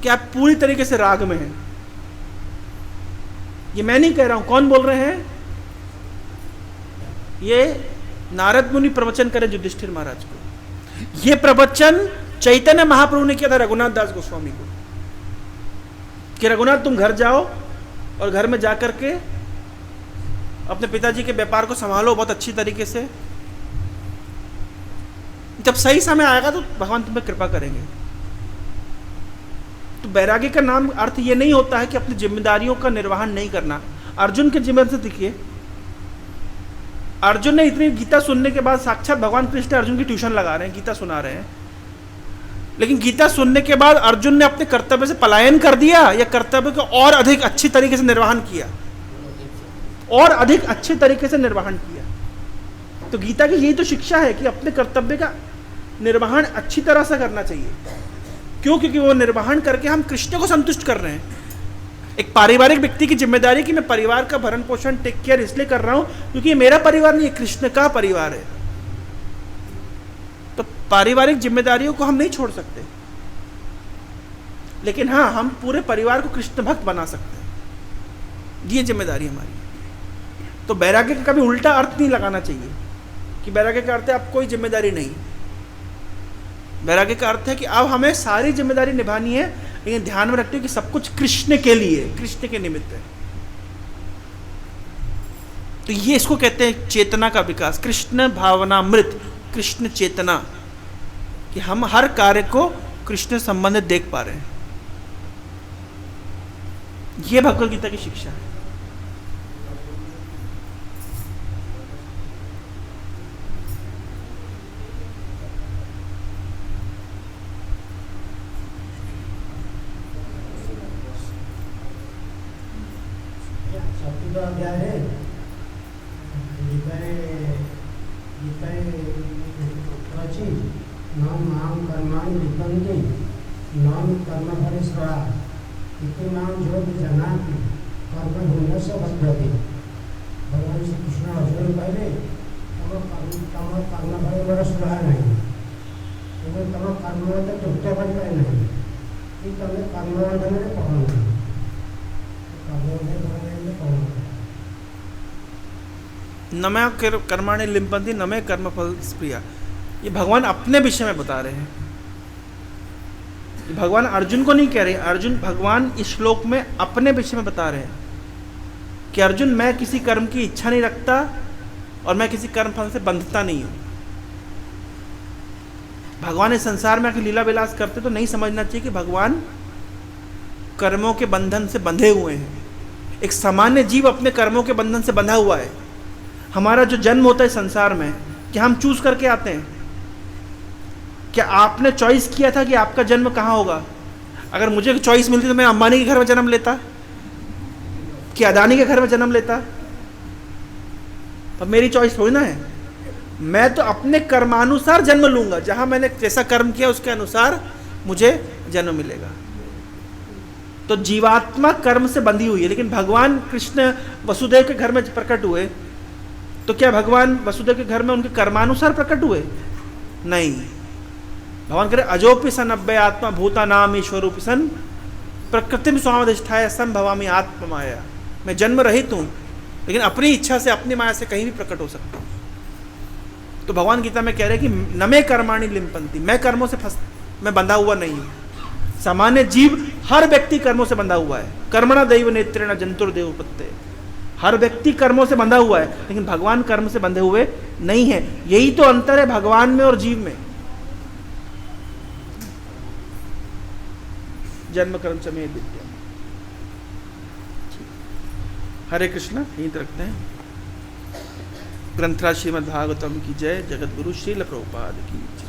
कि आप पूरी तरीके से राग में हैं। ये मैं नहीं कह रहा हूं, कौन बोल रहे हैं? ये नारद मुनि प्रवचन करें युधिष्ठिर महाराज को। ये प्रवचन चैतन्य महाप्रभु ने किया था रघुनाथ दास गोस्वामी को कि रघुनाथ तुम घर जाओ और घर में जाकर के अपने पिताजी के व्यापार को संभालो बहुत अच्छी तरीके से। जब सही समय आएगा तो भगवान तुम्हें कृपा करेंगे। तो बैरागी का नाम अर्थ ये नहीं होता है कि अपनी जिम्मेदारियों का निर्वहन नहीं करना। अर्जुन के जीवन से देखिए, अर्जुन ने इतनी गीता सुनने के बाद साक्षात भगवान कृष्ण अर्जुन की ट्यूशन लगा रहे हैं, गीता सुना रहे हैं, लेकिन गीता सुनने के बाद अर्जुन ने अपने कर्तव्य से पलायन कर दिया या कर्तव्य को और अधिक अच्छी तरीके से निर्वहन किया, और अधिक अच्छे तरीके से निर्वहन किया। तो गीता की यही तो शिक्षा है कि अपने कर्तव्य का निर्वहन अच्छी तरह से करना चाहिए। क्यों? क्योंकि वो निर्वहन करके हम कृष्ण को संतुष्ट कर रहे हैं। एक पारिवारिक व्यक्ति की जिम्मेदारी कि मैं परिवार का भरण पोषण टेक केयर इसलिए कर रहा हूं क्योंकि ये मेरा परिवार नहीं, कृष्ण का परिवार है। तो पारिवारिक जिम्मेदारियों को हम नहीं छोड़ सकते, लेकिन हाँ, हम पूरे परिवार को कृष्ण भक्त बना सकते हैं। ये जिम्मेदारी हमारी। तो बैराग्य का कभी उल्टा अर्थ नहीं लगाना चाहिए कि बैराग्य का अर्थ है अब कोई जिम्मेदारी नहीं। बैराग्य का अर्थ है कि अब हमें सारी जिम्मेदारी निभानी है, लेकिन ध्यान में रखते हो कि सब कुछ कृष्ण के लिए, कृष्ण के निमित्त है। तो ये इसको कहते हैं चेतना का विकास, कृष्ण भावनामृत, कृष्ण चेतना, कि हम हर कार्य को कृष्ण संबंधित देख पा रहे हैं। ये भगवद गीता की शिक्षा है। अध्याय है नाम कर्माणि लिखन्ति नाम कर्मफल स्वा इति नाम जो जनाति कर्मभूमि से बद्धति। भगवान श्री कृष्ण अर्जुन कहले तम कर्मफल मोर स्वा नहीं, तम कर्म तृप्त कर नहीं, तुम कर्मबंधन में पकड़ न मैं कर्माणि लिम्पन्ति न मैं कर्मफल स्प्रिया। ये भगवान अपने विषय में बता रहे हैं, ये भगवान अर्जुन को नहीं कह रहे। अर्जुन, भगवान इस श्लोक में अपने विषय में बता रहे हैं कि अर्जुन, मैं किसी कर्म की इच्छा नहीं रखता और मैं किसी कर्म फल से बंधता नहीं हूं। भगवान इस संसार में आके लीला विलास करते तो नहीं समझना चाहिए कि भगवान कर्मों के बंधन से बंधे हुए हैं। एक सामान्य जीव अपने कर्मों के बंधन से बंधा हुआ है। हमारा जो जन्म होता है संसार में, क्या हम चूज करके आते हैं? क्या आपने चॉइस किया था कि आपका जन्म कहाँ होगा? अगर मुझे चॉइस मिलती तो मैं अंबानी के घर में जन्म लेता कि अदानी के घर में जन्म लेता? अब मेरी चॉइस थोड़ी ना है। मैं तो अपने कर्मानुसार जन्म लूंगा, जहां मैंने जैसा कर्म किया उसके अनुसार मुझे जन्म मिलेगा। तो जीवात्मा कर्म से बंधी हुई है, लेकिन भगवान कृष्ण वसुदेव के घर में प्रकट हुए तो क्या भगवान वसुदेव के घर में उनके कर्मानुसार प्रकट हुए? नहीं। भगवान कह रहे अजोपि सन अव्यय आत्मा भूता नाम ईश्वरूपि सन प्रकृतिम स्वामधिष्ठाय संभवामि आत्मा माया। मैं जन्म रहित हूं, लेकिन अपनी इच्छा से अपनी माया से कहीं भी प्रकट हो सकता हूं। तो भगवान गीता में कह रहे कि न मे कर्माणि लिम्पन्ति, मैं कर्मों से मैं बंधा हुआ नहीं हूं। सामान्य जीव हर व्यक्ति कर्मों से बंधा हुआ है। कर्मणा दैव नेत्रेण जंतुर्देव उत्पत्ते, हर व्यक्ति कर्मों से बंधा हुआ है, लेकिन भगवान कर्म से बंधे हुए नहीं है। यही तो अंतर है भगवान में और जीव में। जन्म कर्म समय विद्या। हरे कृष्णा, यहीं तक रखते हैं। ग्रंथराज श्रीमद् भागवतम की जय। जगत गुरु श्रील प्रभुपाद की जय।